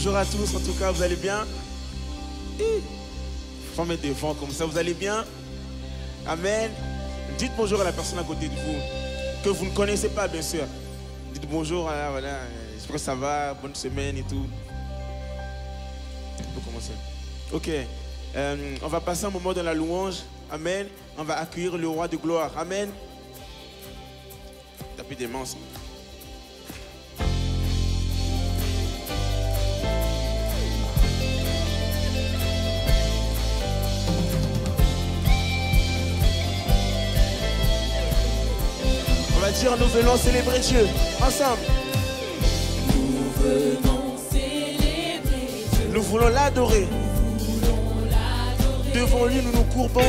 Bonjour à tous, en tout cas, vous allez bien? Il faut mettre des vents comme ça, vous allez bien? Amen. Dites bonjour à la personne à côté de vous, que vous ne connaissez pas, bien sûr. Dites bonjour, voilà, j'espère que ça va, bonne semaine et tout. On peut commencer. Ok, on va passer un moment dans la louange. Amen. On va accueillir le roi de gloire. Amen. Tapez des mains ensemble. On va dire, nous venons célébrer Dieu ensemble. Nous venons célébrer Dieu. Nous voulons l'adorer. Devant lui, nous nous courbons.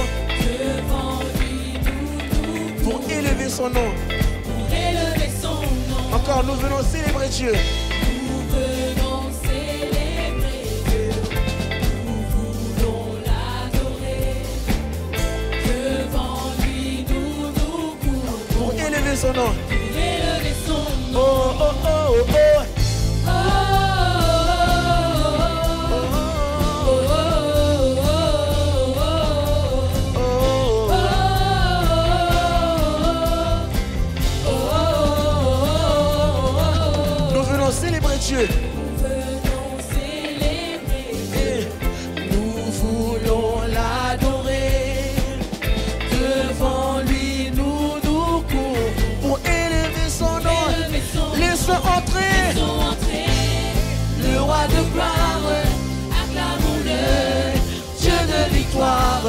Devant lui, nous pour élever son nom. pour élever son nom. Encore, nous venons célébrer Dieu. Nous venons célébrer Dieu. Nous voulons l'adorer. Devant lui, nous nous courbons Pour élever son nom. pour élever son nom. Oh, oh, oh, oh, oh. Dieu. Nous venons célébrer, nous voulons l'adorer. devant lui nous nous courbons pour élever son nom. Laissons entrer le roi de gloire, acclamons-le, Dieu de victoire,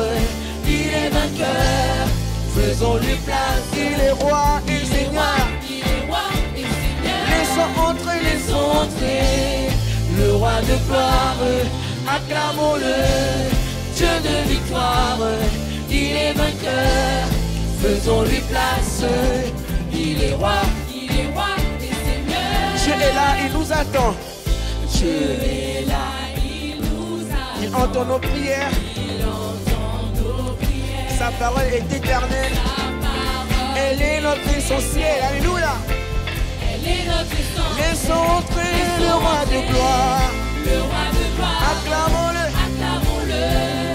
il est vainqueur, faisons-lui place, il est roi et Seigneur. il est roi et Seigneur. Laissons entrer le roi de gloire, acclamons-le, Dieu de victoire, il est vainqueur, faisons-lui place, il est roi et Seigneur. Dieu est là, il nous attend. Dieu est là, il nous attend. Il entend nos prières. Il entend nos prières. Sa parole est éternelle. Sa parole Elle est notre essentiel. Alléluia. Elle est notre essence. Laissons entrer le roi de gloire. Le roi de gloire. Acclamons-le. Acclamons-le.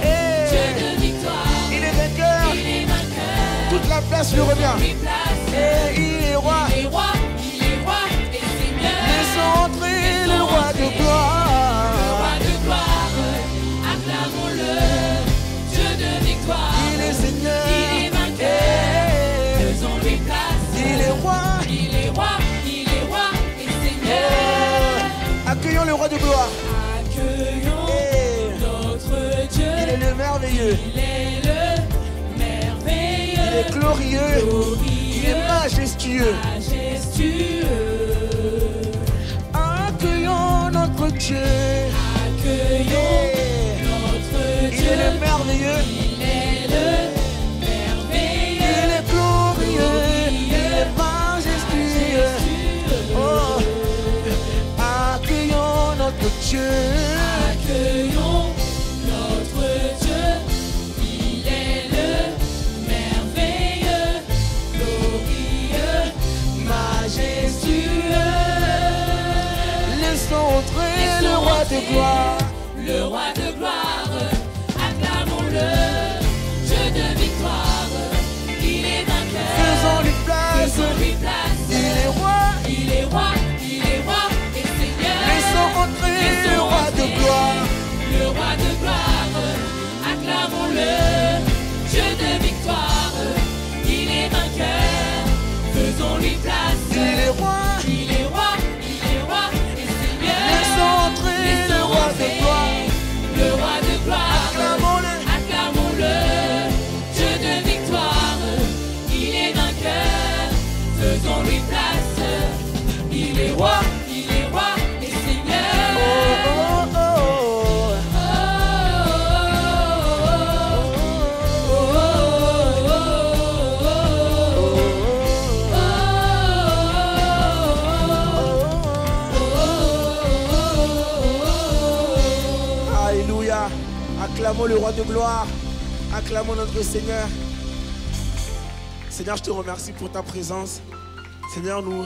Hey. Dieu de victoire. Il est vainqueur. Il est vainqueur. Toute la place lui revient. Et il est roi. Il est roi. Il est roi et Seigneur. Laissons entrer le roi de gloire. Le roi de gloire. Acclamons-le. Dieu de victoire. Il est Seigneur. Il est vainqueur. Faisons-lui place. Il est roi. Il est roi. Il est roi et Seigneur. Accueillons le roi de gloire. Accueillons notre Dieu. Il est le merveilleux. Il est le merveilleux. Il est glorieux. Il est majestueux. Accueillons notre Dieu. Accueillons notre Dieu. Il est le merveilleux. Il est le merveilleux. Il est glorieux. Il est majestueux. Oh. Accueillons notre Dieu. Accueillons notre Dieu. Il est le merveilleux, glorieux, majestueux. Laissons entrer le roi de gloire. Le roi de gloire, acclamons-le, Dieu de victoire, il est vainqueur. Faisons-lui place. Faisons-lui place. Il est roi. Il est roi, il est roi et Seigneur. Laissons entrer le roi de gloire. Le roi de gloire, acclamons-le, Dieu de victoire, il est vainqueur. Faisons-lui place. Il est roi. Il est roi, et Seigneur. Laissons entrer le roi de gloire. Le roi de gloire, Acclamons-le. acclamons-le, Dieu de victoire, il est vainqueur. Faisons-lui place. Il est roi, et Seigneur. Oh, oh, oh, oh. Alléluia. Acclamons le roi de gloire. Acclamons notre Seigneur. Seigneur, je te remercie pour ta présence. Seigneur, nous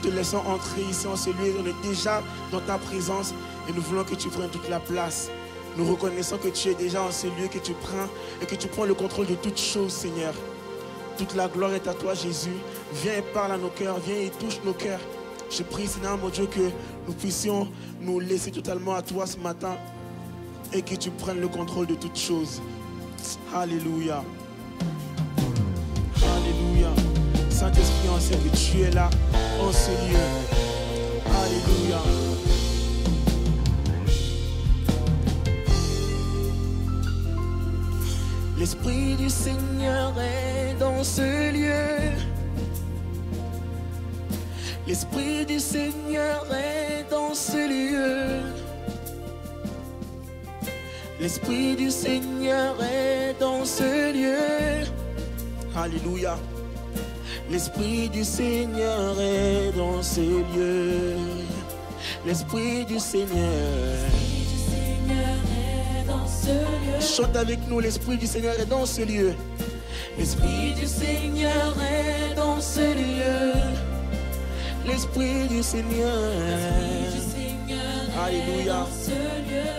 te laissons entrer ici en ce lieu. On est déjà dans ta présence. Et nous voulons que tu prennes toute la place. Nous reconnaissons que tu es déjà en ce lieu, que tu prends et que tu prends le contrôle de toutes choses, Seigneur. Toute la gloire est à toi, Jésus. Viens et parle à nos cœurs, viens et touche nos cœurs. Je prie, Seigneur, mon Dieu, que nous puissions nous laisser totalement à toi ce matin et que tu prennes le contrôle de toutes choses. Alléluia. Alléluia. Saint-Esprit ancien, que tu es là en ce lieu. Alléluia. L'Esprit du Seigneur est dans ce lieu. L'Esprit du Seigneur est dans ce lieu. L'Esprit du Seigneur est dans ce lieu. Alléluia. L'Esprit du Seigneur est dans ce lieu. L'Esprit du Seigneur est dans ce lieu. Chante avec nous, l'Esprit du Seigneur est dans ce lieu. L'Esprit du Seigneur est dans ce lieu. L'Esprit du Seigneur, Alléluia. Dans ce lieu.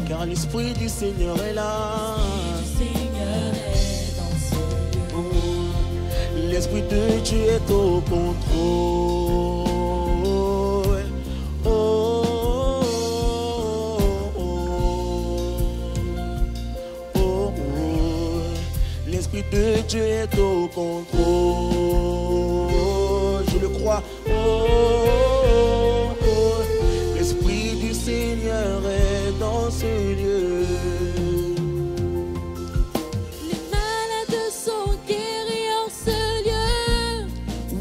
Car l'Esprit du Seigneur est là. L'Esprit du Seigneur est dans ce lieu. L'Esprit de Dieu est au contrôle. L'Esprit de Dieu est au contrôle. Je le crois. L'Esprit du Seigneur est dans ce lieu. Les malades sont guéris en ce lieu.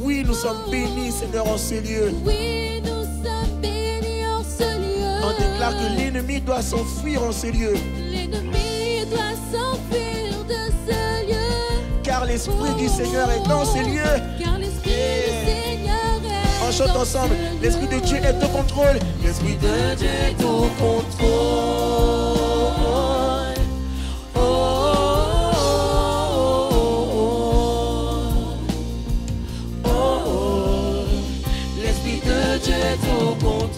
Oui, nous sommes bénis, Seigneur, en ce lieu. Oui, nous sommes bénis en ce lieu. On déclare que l'ennemi doit s'enfuir en ce lieu. L'ennemi doit s'enfuir de ce lieu. Car l'Esprit du Seigneur est dans ce lieu. Car l'Esprit du Seigneur est On chante ensemble. L'Esprit de Dieu est au contrôle. L'Esprit de Dieu est au contrôle. L'Esprit de Dieu est au contrôle.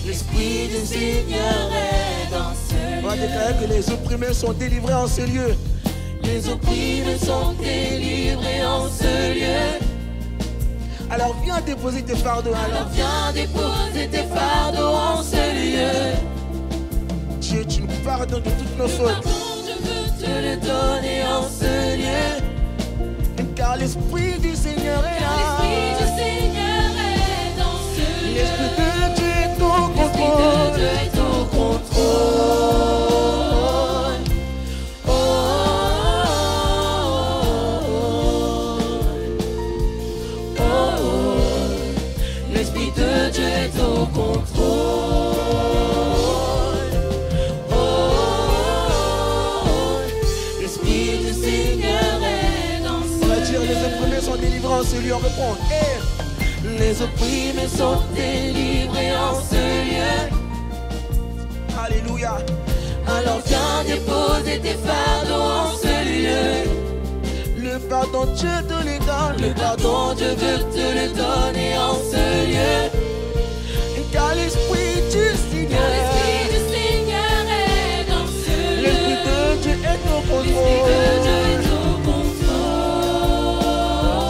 L'Esprit du Seigneur est dans ce lieu. On va déclarer que les opprimés sont délivrés en ce lieu. Les opprimés sont délivrés en ce lieu. Alors viens déposer tes fardeaux. Alors viens déposer tes fardeaux en ce lieu. Dieu, tu nous pardonnes de toutes nos fautes. Pardon, je veux te le donner en ce lieu. Car l'Esprit du Seigneur est Car là. l'Esprit du Seigneur est dans ce lieu. L'Esprit de Dieu est au L'Esprit de contrôle. Dieu est au contrôle. L'Esprit de Dieu est au contrôle. L'Esprit du Seigneur est dans ce On va dire les opprimés sont délivrés en ce lieu. On répond. Les opprimés sont délivrés en ce lieu. Alléluia. Alors viens déposer tes fardeaux en ce lieu. Le pardon, Dieu te le donne. Le pardon, Dieu veut te le donner en ce lieu. Car l'Esprit du Car Seigneur, l'Esprit du Seigneur est dans ce lieu. l'Esprit de Dieu est au L'Esprit de Dieu contrôle. est au contrôle.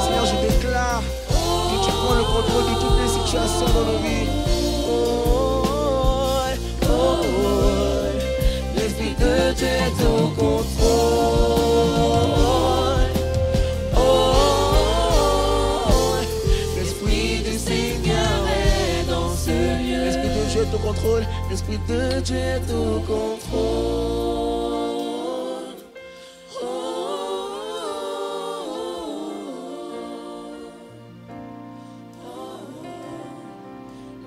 Seigneur, je déclare que tu prends le contrôle de toutes les situations dans nos vies. L'Esprit de Dieu est au contrôle. L'Esprit du Seigneur est dans ce lieu. L'Esprit de Dieu est au contrôle. L'Esprit de Dieu est au contrôle.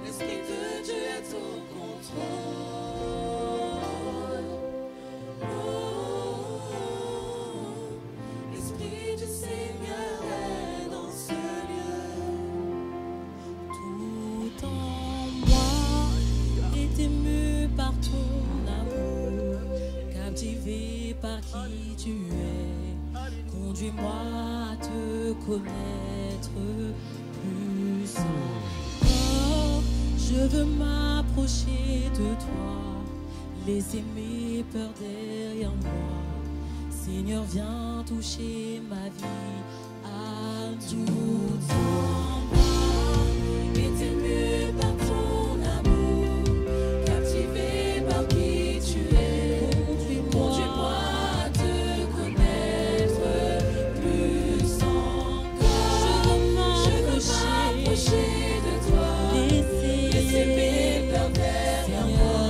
L'Esprit de Dieu est au contrôle. L'Esprit du Seigneur est dans ce lieu. Tout en moi est ému par ton amour, captivé par qui tu es. Conduis-moi à te connaître plus encore. Je veux m'approcher de toi, laisser mes peurs derrière moi. Seigneur, viens toucher ma vie à tout endroit. Ému par ton amour, captivé par qui tu es. Conduis-moi à te connaître plus encore. Je veux m'approcher de toi, laisser mes peurs derrière moi.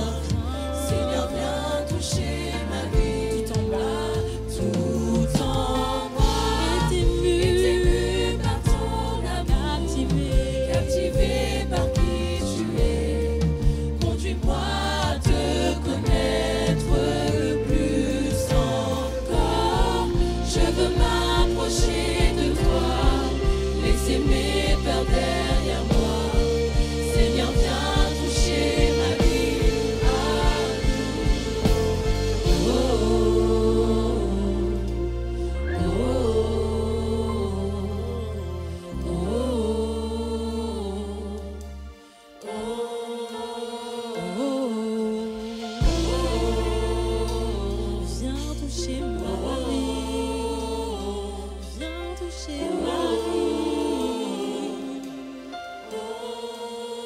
Seigneur, viens toucher ma vie tout en bas, tout en bas. Ému par ton amour, captivé par qui tu es. Conduis-moi à te connaître plus encore. Je veux m'approcher de toi, laisser mes peurs derrière moi. Seigneur, viens toucher ma vie à nous. Viens toucher ma vie, viens toucher ma vie.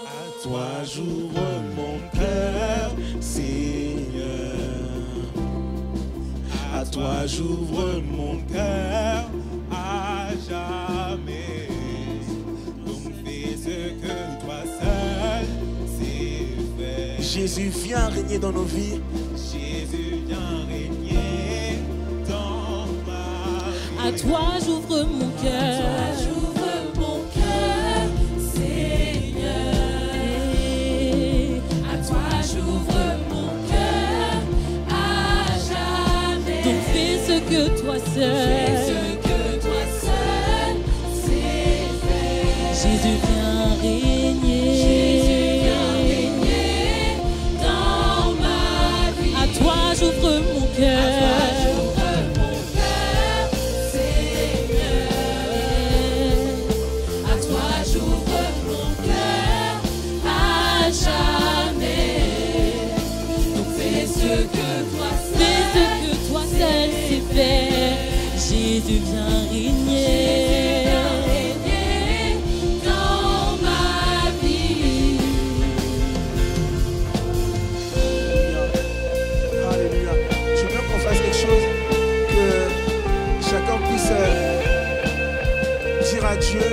À toi j'ouvre mon cœur, Seigneur. À toi j'ouvre mon cœur à jamais. Donc fais ce que toi seul sais faire. Jésus, viens régner dans nos vies. Jésus, viens régner dans ma vie. À toi j'ouvre mon cœur, Seigneur. À toi j'ouvre mon cœur à jamais. Donc fais ce que toi seul sais faire. Jésus, viens régner dans ma vie. À toi j'ouvre mon cœur. Jésus, viens régner dans ma vie. Alléluia. Je veux qu'on fasse quelque chose, que chacun puisse dire à Dieu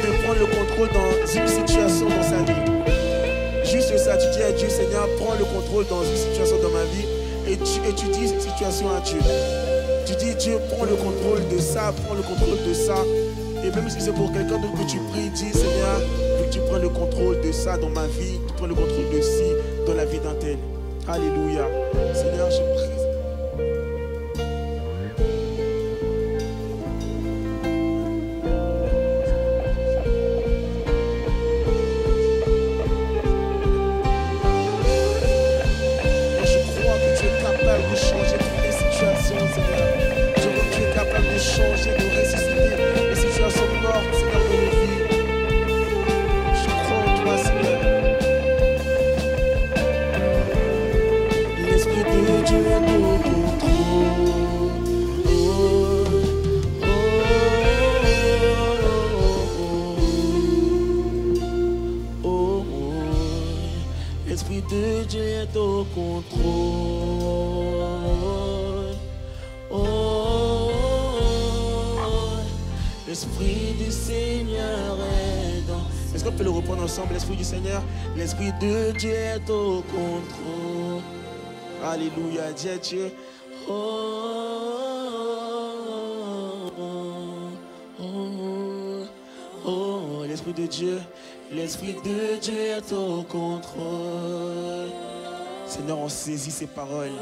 de prendre le contrôle dans une situation dans sa vie. Juste ça, tu dis à Dieu, Seigneur, prends le contrôle dans une situation dans ma vie, et tu dis cette situation à Dieu. Tu dis, Dieu, prends le contrôle de ça, prends le contrôle de ça. Et même si c'est pour quelqu'un d'autre que tu pries, dis, Seigneur, que tu prends le contrôle de ça dans ma vie, tu prends le contrôle de ci dans la vie d'un tel. Alléluia. Seigneur, je prie. Changer, de ressusciter les situations mortes, Seigneur, de nos vies. Je crois en toi, Seigneur. L'Esprit de Dieu est au contrôle. L'Esprit de Dieu est au contrôle. L'Esprit du Seigneur est dans... Est-ce qu'on peut le reprendre ensemble? L'Esprit du Seigneur, l'Esprit de Dieu est au contrôle. Alléluia, dis à Dieu. Oh, oh, oh, oh, l'Esprit de Dieu, l'Esprit de Dieu est au contrôle. Seigneur, on saisit ces paroles.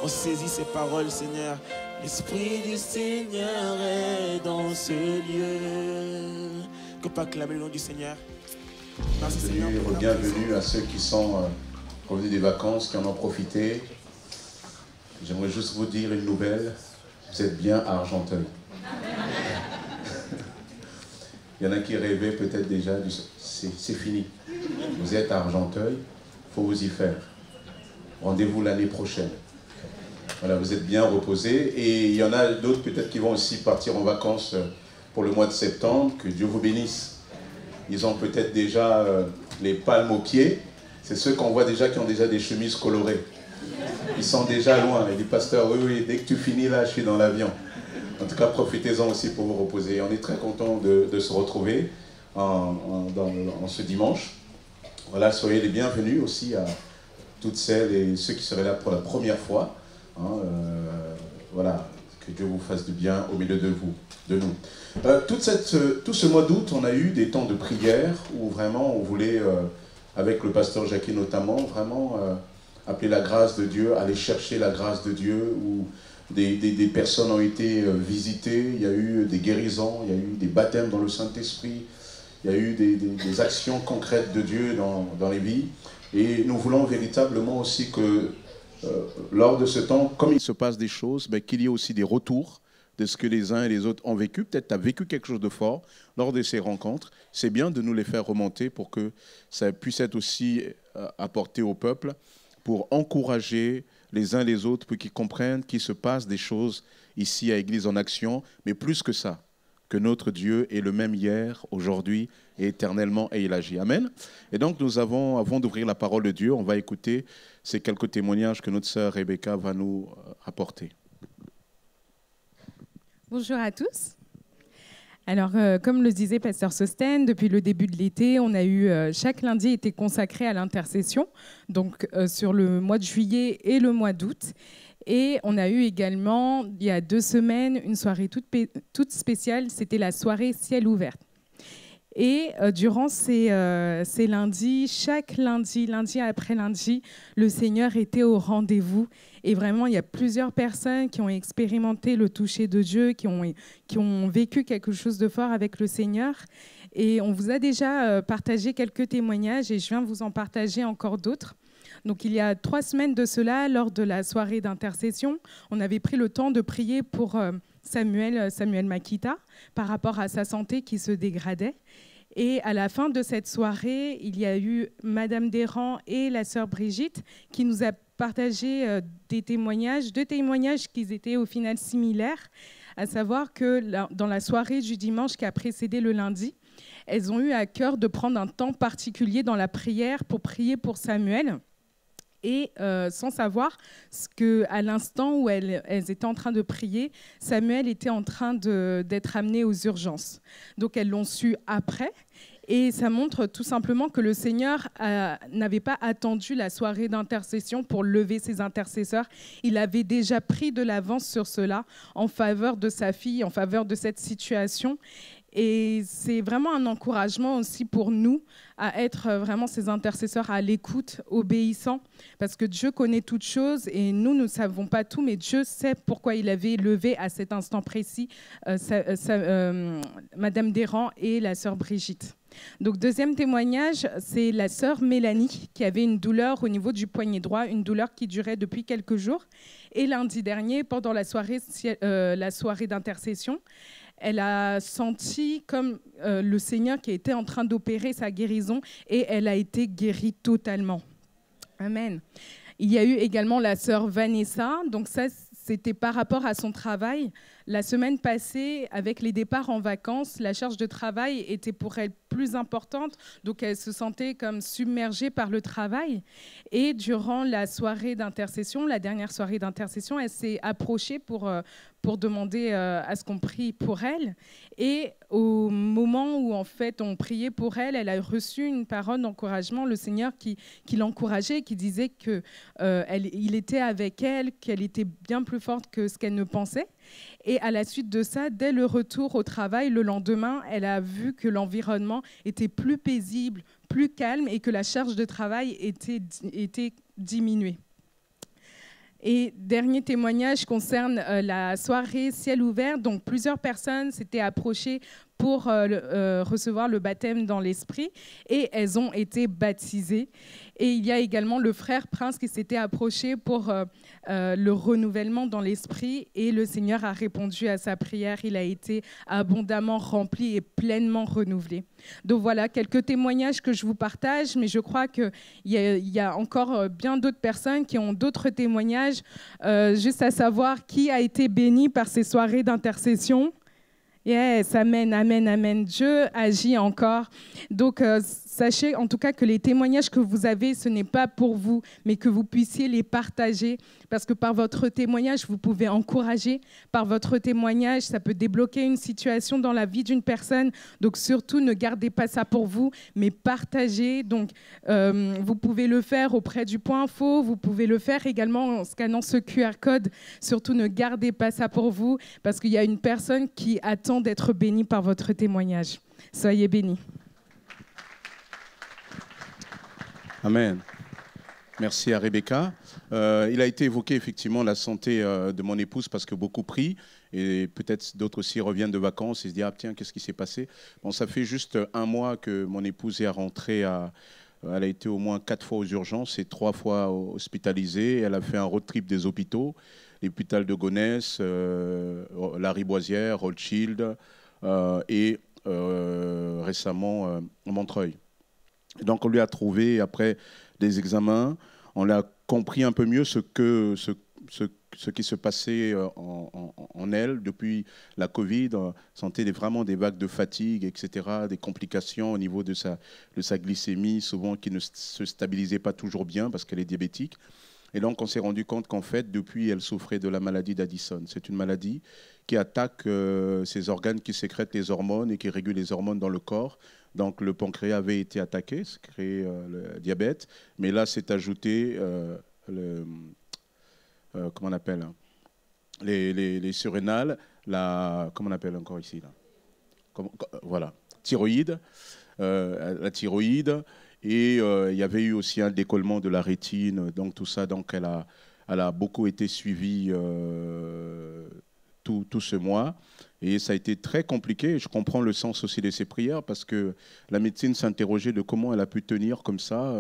On saisit ces paroles, Seigneur. L'Esprit du Seigneur est dans ce lieu. Que pas acclamer le nom du Seigneur. Merci Seigneur. Bienvenue à ceux qui sont revenus des vacances, qui en ont profité. J'aimerais juste vous dire une nouvelle. Vous êtes bien à Argenteuil. Il y en a qui rêvaient peut-être déjà, c'est fini. Vous êtes à Argenteuil, il faut vous y faire. Rendez-vous l'année prochaine. Voilà, vous êtes bien reposés. Et il y en a d'autres peut-être qui vont aussi partir en vacances pour le mois de septembre. Que Dieu vous bénisse. Ils ont peut-être déjà les palmes aux pieds. C'est ceux qu'on voit déjà qui ont déjà des chemises colorées. Ils sont déjà loin. Il dit, pasteur, oui, dès que tu finis là, je suis dans l'avion. En tout cas, profitez-en aussi pour vous reposer. On est très content de se retrouver en ce dimanche. Voilà, soyez les bienvenus aussi à toutes celles et ceux qui seraient là pour la première fois. Voilà, que Dieu vous fasse du bien au milieu de nous. Tout ce mois d'août, on a eu des temps de prière où vraiment on voulait, avec le pasteur Jackie notamment, vraiment appeler la grâce de Dieu, aller chercher la grâce de Dieu, où des personnes ont été visitées, il y a eu des guérisons, il y a eu des baptêmes dans le Saint-Esprit, il y a eu des actions concrètes de Dieu dans les vies. Et nous voulons véritablement aussi que lors de ce temps, comme il se passe des choses, qu'il y ait aussi des retours de ce que les uns et les autres ont vécu. Peut-être tu as vécu quelque chose de fort lors de ces rencontres. C'est bien de nous les faire remonter pour que ça puisse être aussi apporté au peuple, pour encourager les uns les autres, pour qu'ils comprennent qu'il se passe des choses ici à Église en Action, mais plus que ça, que notre Dieu est le même hier, aujourd'hui et éternellement, et il agit. Amen. Et donc nous avons, avant d'ouvrir la parole de Dieu, on va écouter ces quelques témoignages que notre sœur Rebecca va nous apporter. Bonjour à tous. Alors, comme le disait Pasteur Sosten, depuis le début de l'été, on a eu chaque lundi était consacré à l'intercession, donc sur le mois de juillet et le mois d'août. Et on a eu également, il y a 2 semaines, une soirée toute spéciale, c'était la soirée ciel ouvert. Et durant ces lundis, chaque lundi après lundi, le Seigneur était au rendez-vous. Et vraiment, il y a plusieurs personnes qui ont expérimenté le toucher de Dieu, qui ont vécu quelque chose de fort avec le Seigneur. Et on vous a déjà partagé quelques témoignages et je viens vous en partager encore d'autres. Donc, il y a 3 semaines de cela, lors de la soirée d'intercession, on avait pris le temps de prier pour Samuel Makita par rapport à sa santé qui se dégradait. Et à la fin de cette soirée, il y a eu Madame Desrangs et la sœur Brigitte qui nous a partagé 2 témoignages qui étaient au final similaires, à savoir que dans la soirée du dimanche qui a précédé le lundi, elles ont eu à cœur de prendre un temps particulier dans la prière pour prier pour Samuel. Et sans savoir qu'à l'instant où elles étaient en train de prier, Samuel était en train d'être amené aux urgences. Donc elles l'ont su après. Et ça montre tout simplement que le Seigneur n'avait pas attendu la soirée d'intercession pour lever ses intercesseurs. Il avait déjà pris de l'avance sur cela en faveur de sa fille, en faveur de cette situation. Et c'est vraiment un encouragement aussi pour nous à être vraiment ces intercesseurs à l'écoute, obéissants, parce que Dieu connaît toutes choses et nous ne savons pas tout, mais Dieu sait pourquoi il avait levé à cet instant précis Madame Desrangs et la sœur Brigitte. Donc, deuxième témoignage, c'est la sœur Mélanie qui avait une douleur au niveau du poignet droit, une douleur qui durait depuis quelques jours. Et lundi dernier, pendant la soirée d'intercession, elle a senti comme le Seigneur qui était en train d'opérer sa guérison et elle a été guérie totalement. Amen. Il y a eu également la sœur Vanessa, donc ça c'était par rapport à son travail. La semaine passée, avec les départs en vacances, la charge de travail était pour elle plus importante, donc elle se sentait comme submergée par le travail. Et durant la soirée d'intercession, la dernière soirée d'intercession, elle s'est approchée pour demander à ce qu'on prie pour elle. Et au moment où en fait on priait pour elle, elle a reçu une parole d'encouragement, le Seigneur qui l'encourageait, qui disait qu'il était avec elle, qu'elle était bien plus forte que ce qu'elle ne pensait. Et à la suite de ça, dès le retour au travail, le lendemain, elle a vu que l'environnement était plus paisible, plus calme et que la charge de travail était diminuée. Et dernier témoignage concerne la soirée ciel ouvert. Donc plusieurs personnes s'étaient approchées pour recevoir le baptême dans l'esprit et elles ont été baptisées. Et il y a également le frère Prince qui s'était approché pour le renouvellement dans l'esprit et le Seigneur a répondu à sa prière. Il a été abondamment rempli et pleinement renouvelé. Donc voilà, quelques témoignages que je vous partage, mais je crois qu'il y a encore bien d'autres personnes qui ont d'autres témoignages, juste à savoir qui a été béni par ces soirées d'intercession. Yes, amen, amen, amen. Dieu agit encore. Donc, sachez en tout cas que les témoignages que vous avez, ce n'est pas pour vous, mais que vous puissiez les partager. Parce que par votre témoignage, vous pouvez encourager. Par votre témoignage, ça peut débloquer une situation dans la vie d'une personne. Donc, surtout, ne gardez pas ça pour vous, mais partagez. Donc, vous pouvez le faire auprès du Point Info. Vous pouvez le faire également en scannant ce QR code. Surtout, ne gardez pas ça pour vous, parce qu'il y a une personne qui attend d'être bénie par votre témoignage. Soyez bénis. Amen. Merci à Rebecca. Il a été évoqué effectivement la santé de mon épouse parce que beaucoup prient et peut-être d'autres aussi reviennent de vacances et se disent « Ah tiens, qu'est-ce qui s'est passé ?» Bon, ça fait juste 1 mois que mon épouse est rentrée elle a été au moins 4 fois aux urgences et 3 fois hospitalisée. Elle a fait un road trip des hôpitaux, l'hôpital de Gonesse, Lariboisière, Rothschild et récemment Montreuil. Donc on lui a trouvé, après des examens, on a compris un peu mieux ce qui se passait en elle depuis la Covid. On sentait vraiment des vagues de fatigue, etc., des complications au niveau de sa glycémie, souvent qui ne se stabilisait pas toujours bien parce qu'elle est diabétique. Et donc on s'est rendu compte qu'en fait, depuis, elle souffrait de la maladie d'Addison. C'est une maladie qui attaque ces organes qui sécrètent les hormones et qui régulent les hormones dans le corps. Donc le pancréas avait été attaqué, ce qui crée le diabète, mais là s'est ajouté comment on appelle les surrénales, comment on appelle encore ici là, voilà, thyroïde, la thyroïde, et il y avait eu aussi un décollement de la rétine, donc tout ça, donc elle a beaucoup été suivie tout ce mois. Et ça a été très compliqué. Je comprends le sens aussi de ses prières parce que la médecine s'interrogeait de comment elle a pu tenir comme ça.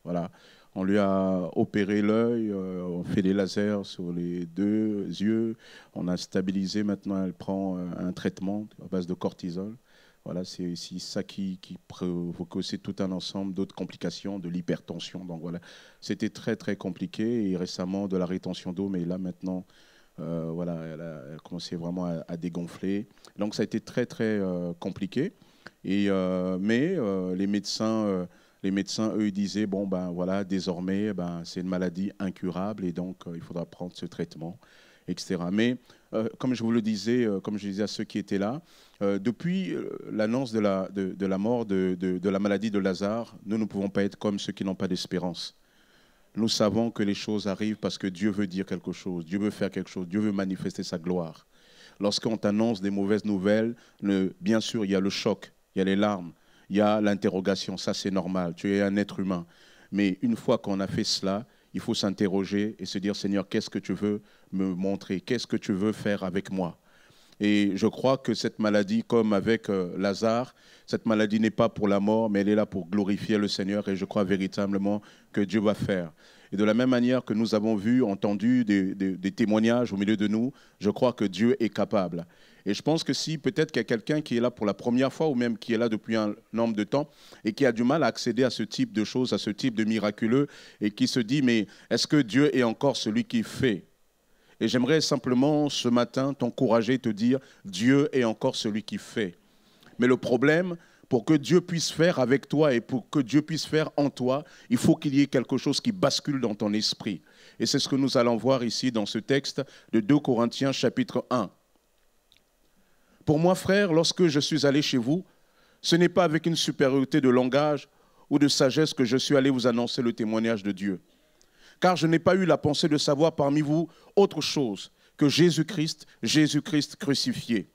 Voilà. On lui a opéré l'œil, on fait des lasers sur les 2 yeux. On a stabilisé. Maintenant, elle prend un traitement à base de cortisol. Voilà, c'est aussi ça qui provoque aussi tout un ensemble d'autres complications, de l'hypertension. Donc voilà, c'était très très compliqué. Et récemment, de la rétention d'eau, mais là maintenant... voilà, elle a commencé vraiment à dégonfler. Donc ça a été très très compliqué. Mais les médecins, eux, ils disaient bon ben voilà, désormais c'est une maladie incurable et donc il faudra prendre ce traitement, etc. Mais comme je vous le disais, comme je disais à ceux qui étaient là, depuis l'annonce de la mort de la maladie de Lazare, nous ne pouvons pas être comme ceux qui n'ont pas d'espérance. Nous savons que les choses arrivent parce que Dieu veut dire quelque chose, Dieu veut faire quelque chose, Dieu veut manifester sa gloire. Lorsqu'on t'annonce des mauvaises nouvelles, bien sûr, il y a le choc, il y a les larmes, il y a l'interrogation, ça c'est normal, tu es un être humain. Mais une fois qu'on a fait cela, il faut s'interroger et se dire, Seigneur, qu'est-ce que tu veux me montrer? Qu'est-ce que tu veux faire avec moi? Et je crois que cette maladie, comme avec Lazare, cette maladie n'est pas pour la mort, mais elle est là pour glorifier le Seigneur. Et je crois véritablement que Dieu va faire. Et de la même manière que nous avons vu, entendu des témoignages au milieu de nous, je crois que Dieu est capable. Et je pense que si peut-être qu'il y a quelqu'un qui est là pour la première fois ou même qui est là depuis un nombre de temps et qui a du mal à accéder à ce type de choses, à ce type de miraculeux et qui se dit, mais est-ce que Dieu est encore celui qui fait ? Et j'aimerais simplement ce matin t'encourager, te dire, Dieu est encore celui qui fait. Mais le problème, pour que Dieu puisse faire avec toi et pour que Dieu puisse faire en toi, il faut qu'il y ait quelque chose qui bascule dans ton esprit. Et c'est ce que nous allons voir ici dans ce texte de 2 Corinthiens chapitre 1. Pour moi, frère, lorsque je suis allé chez vous, ce n'est pas avec une supériorité de langage ou de sagesse que je suis allé vous annoncer le témoignage de Dieu. Car je n'ai pas eu la pensée de savoir parmi vous autre chose que Jésus-Christ crucifié.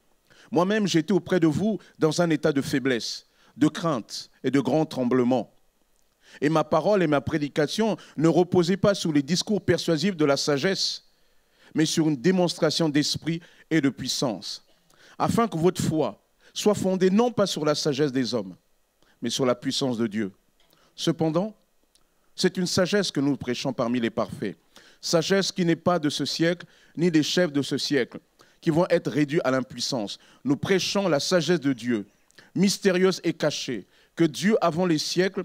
Moi-même, j'étais auprès de vous dans un état de faiblesse, de crainte et de grand tremblement. Et ma parole et ma prédication ne reposaient pas sur les discours persuasifs de la sagesse, mais sur une démonstration d'esprit et de puissance, afin que votre foi soit fondée non pas sur la sagesse des hommes, mais sur la puissance de Dieu. Cependant, c'est une sagesse que nous prêchons parmi les parfaits. Sagesse qui n'est pas de ce siècle, ni des chefs de ce siècle, qui vont être réduits à l'impuissance. Nous prêchons la sagesse de Dieu, mystérieuse et cachée, que Dieu, avant les siècles,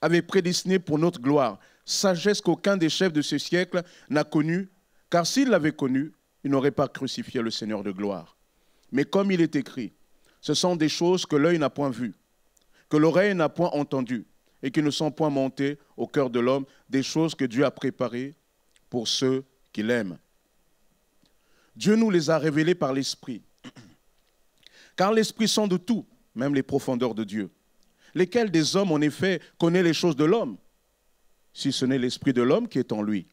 avait prédestinée pour notre gloire. Sagesse qu'aucun des chefs de ce siècle n'a connue, car s'il l'avait connue, il n'aurait pas crucifié le Seigneur de gloire. Mais comme il est écrit, ce sont des choses que l'œil n'a point vues, que l'oreille n'a point entendues, et qui ne sont point montées au cœur de l'homme, des choses que Dieu a préparées pour ceux qui l'aiment. Dieu nous les a révélées par l'Esprit. Car l'Esprit sonde de tout, même les profondeurs de Dieu. Lesquels des hommes, en effet, connaît les choses de l'homme, si ce n'est l'Esprit de l'homme qui est en lui.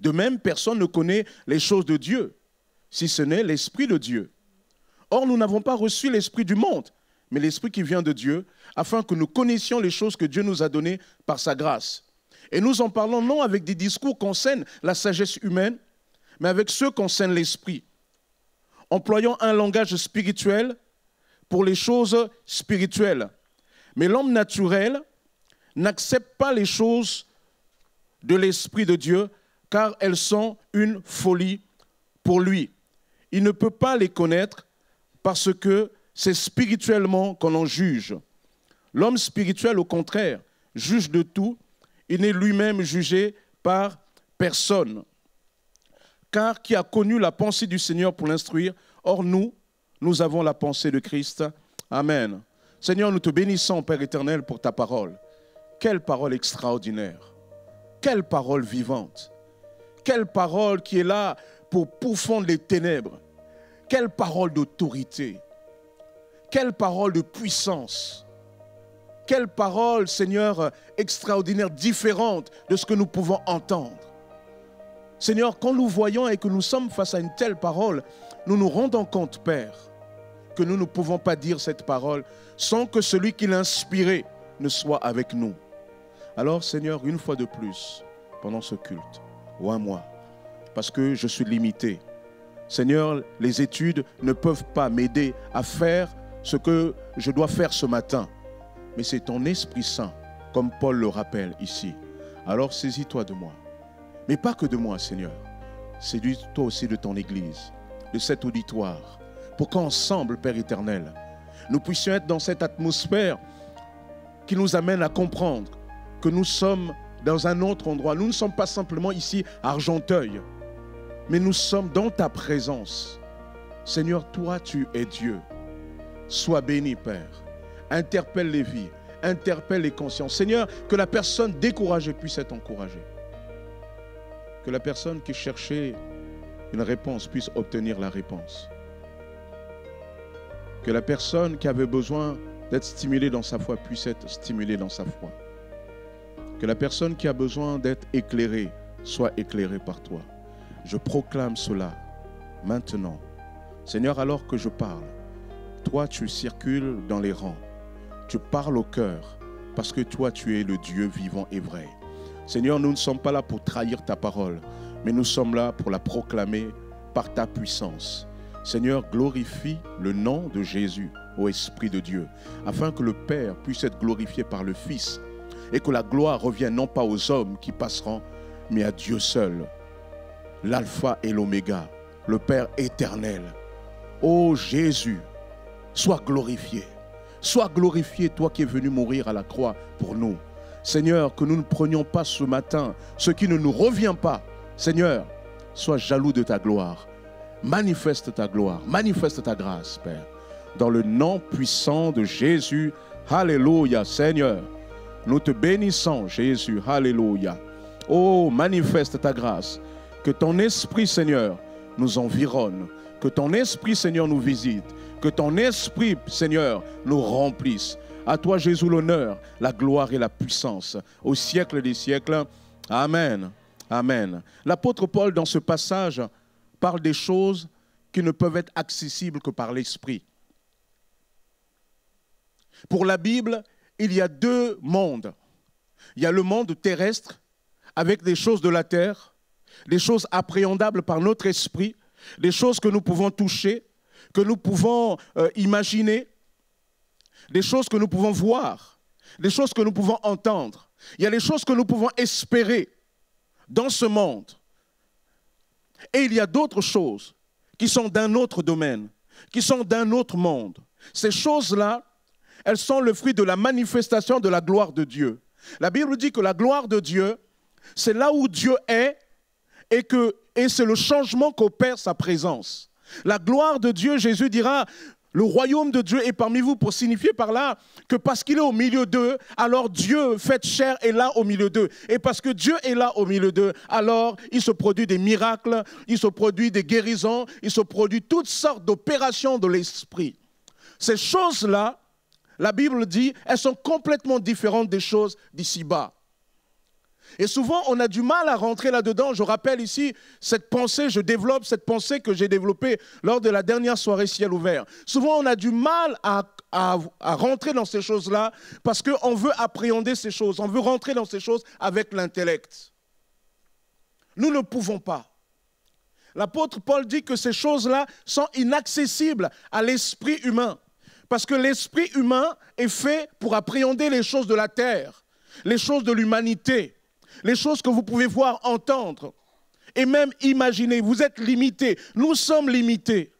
De même, personne ne connaît les choses de Dieu, si ce n'est l'Esprit de Dieu. Or, nous n'avons pas reçu l'Esprit du monde, mais l'Esprit qui vient de Dieu, afin que nous connaissions les choses que Dieu nous a données par sa grâce. Et nous en parlons non avec des discours qu'enseigne la sagesse humaine, mais avec ceux qu'enseigne l'Esprit, employant un langage spirituel pour les choses spirituelles. Mais l'homme naturel n'accepte pas les choses de l'Esprit de Dieu, car elles sont une folie pour lui. Il ne peut pas les connaître parce que c'est spirituellement qu'on en juge. L'homme spirituel, au contraire, juge de tout. Il n'est lui-même jugé par personne. Car qui a connu la pensée du Seigneur pour l'instruire? Or nous avons la pensée de Christ. Amen. Seigneur, nous te bénissons, Père éternel, pour ta parole. Quelle parole extraordinaire. Quelle parole vivante. Quelle parole qui est là pour pourfondre les ténèbres. Quelle parole d'autorité. Quelle parole de puissance. Quelle parole, Seigneur, extraordinaire, différente de ce que nous pouvons entendre. Seigneur, quand nous voyons et que nous sommes face à une telle parole, nous nous rendons compte, Père, que nous ne pouvons pas dire cette parole sans que celui qui l'a inspirée ne soit avec nous. Alors, Seigneur, une fois de plus, pendant ce culte, oins-moi, parce que je suis limité. Seigneur, les études ne peuvent pas m'aider à faire ce que je dois faire ce matin. Mais c'est ton Esprit Saint, comme Paul le rappelle ici. Alors saisis-toi de moi. Mais pas que de moi, Seigneur. Saisis-toi aussi de ton Église, de cet auditoire, pour qu'ensemble, Père éternel, nous puissions être dans cette atmosphère qui nous amène à comprendre que nous sommes dans un autre endroit. Nous ne sommes pas simplement ici à Argenteuil, mais nous sommes dans ta présence. Seigneur, toi, tu es Dieu. Sois béni, Père. Interpelle les vies, interpelle les consciences. Seigneur, que la personne découragée puisse être encouragée. Que la personne qui cherchait une réponse puisse obtenir la réponse. Que la personne qui avait besoin d'être stimulée dans sa foi puisse être stimulée dans sa foi. Que la personne qui a besoin d'être éclairée soit éclairée par toi. Je proclame cela maintenant. Seigneur, alors que je parle, toi tu circules dans les rangs. Tu parles au cœur parce que toi tu es le Dieu vivant et vrai. Seigneur, nous ne sommes pas là pour trahir ta parole, mais nous sommes là pour la proclamer par ta puissance. Seigneur, glorifie le nom de Jésus au Esprit de Dieu, afin que le Père puisse être glorifié par le Fils et que la gloire revienne non pas aux hommes qui passeront, mais à Dieu seul, l'alpha et l'oméga, le Père éternel. Ô Jésus, sois glorifié. Sois glorifié, toi qui es venu mourir à la croix pour nous. Seigneur, que nous ne prenions pas ce matin ce qui ne nous revient pas. Seigneur, sois jaloux de ta gloire. Manifeste ta gloire, manifeste ta grâce, Père. Dans le nom puissant de Jésus, alléluia, Seigneur. Nous te bénissons, Jésus, alléluia. Oh, manifeste ta grâce. Que ton esprit, Seigneur, nous environne. Que ton esprit, Seigneur, nous visite. Que ton esprit, Seigneur, nous remplisse. À toi, Jésus, l'honneur, la gloire et la puissance, au siècle des siècles. Amen. Amen. L'apôtre Paul, dans ce passage, parle des choses qui ne peuvent être accessibles que par l'Esprit. Pour la Bible, il y a deux mondes. Il y a le monde terrestre, avec des choses de la terre, des choses appréhendables par notre esprit, des choses que nous pouvons toucher, que nous pouvons imaginer, des choses que nous pouvons voir, des choses que nous pouvons entendre. Il y a des choses que nous pouvons espérer dans ce monde. Et il y a d'autres choses qui sont d'un autre domaine, qui sont d'un autre monde. Ces choses-là, elles sont le fruit de la manifestation de la gloire de Dieu. La Bible dit que la gloire de Dieu, c'est là où Dieu est et c'est le changement qu'opère sa présence. La gloire de Dieu, Jésus dira, le royaume de Dieu est parmi vous, pour signifier par là que parce qu'il est au milieu d'eux, alors Dieu fait chair est là au milieu d'eux. Et parce que Dieu est là au milieu d'eux, alors il se produit des miracles, il se produit des guérisons, il se produit toutes sortes d'opérations de l'esprit. Ces choses-là, la Bible dit, elles sont complètement différentes des choses d'ici-bas. Et souvent, on a du mal à rentrer là-dedans. Je rappelle ici cette pensée, je développe cette pensée que j'ai développée lors de la dernière soirée ciel ouvert. Souvent, on a du mal à rentrer dans ces choses-là parce qu'on veut appréhender ces choses, on veut rentrer dans ces choses avec l'intellect. Nous ne pouvons pas. L'apôtre Paul dit que ces choses-là sont inaccessibles à l'esprit humain. Parce que l'esprit humain est fait pour appréhender les choses de la terre, les choses de l'humanité, les choses que vous pouvez voir, entendre et même imaginer. Vous êtes limités, nous sommes limités.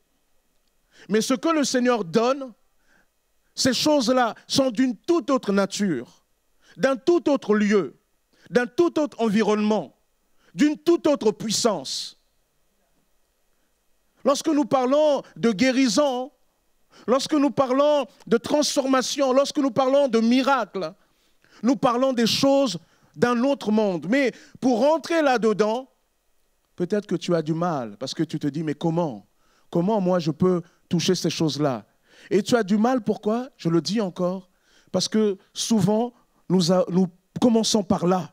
Mais ce que le Seigneur donne, ces choses-là sont d'une toute autre nature, d'un tout autre lieu, d'un tout autre environnement, d'une toute autre puissance. Lorsque nous parlons de guérison, lorsque nous parlons de transformation, lorsque nous parlons de miracles, nous parlons des choses d'un autre monde. Mais pour rentrer là-dedans, peut-être que tu as du mal parce que tu te dis, mais comment moi je peux toucher ces choses-là? Et tu as du mal, pourquoi? Je le dis encore, parce que souvent nous commençons par là.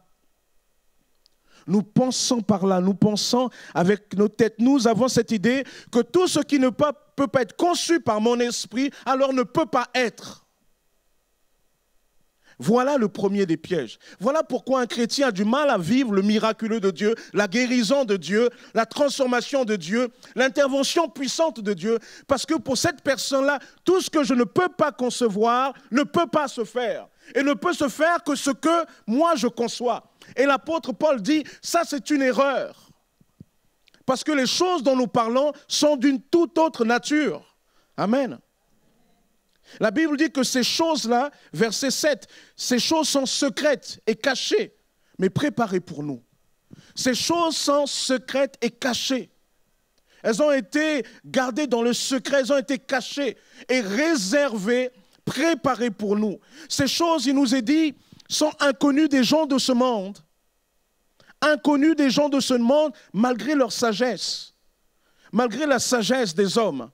Nous pensons par là, nous pensons avec nos têtes. Nous avons cette idée que tout ce qui ne peut pas être conçu par mon esprit, alors ne peut pas être. Voilà le premier des pièges. Voilà pourquoi un chrétien a du mal à vivre le miraculeux de Dieu, la guérison de Dieu, la transformation de Dieu, l'intervention puissante de Dieu. Parce que pour cette personne-là, tout ce que je ne peux pas concevoir ne peut pas se faire. Et ne peut se faire que ce que moi je conçois. Et l'apôtre Paul dit, ça c'est une erreur. Parce que les choses dont nous parlons sont d'une toute autre nature. Amen. La Bible dit que ces choses-là, verset 7, ces choses sont secrètes et cachées, mais préparées pour nous. Ces choses sont secrètes et cachées. Elles ont été gardées dans le secret, elles ont été cachées et réservées, préparées pour nous. Ces choses, il nous est dit, sont inconnues des gens de ce monde. Inconnues des gens de ce monde malgré leur sagesse, malgré la sagesse des hommes.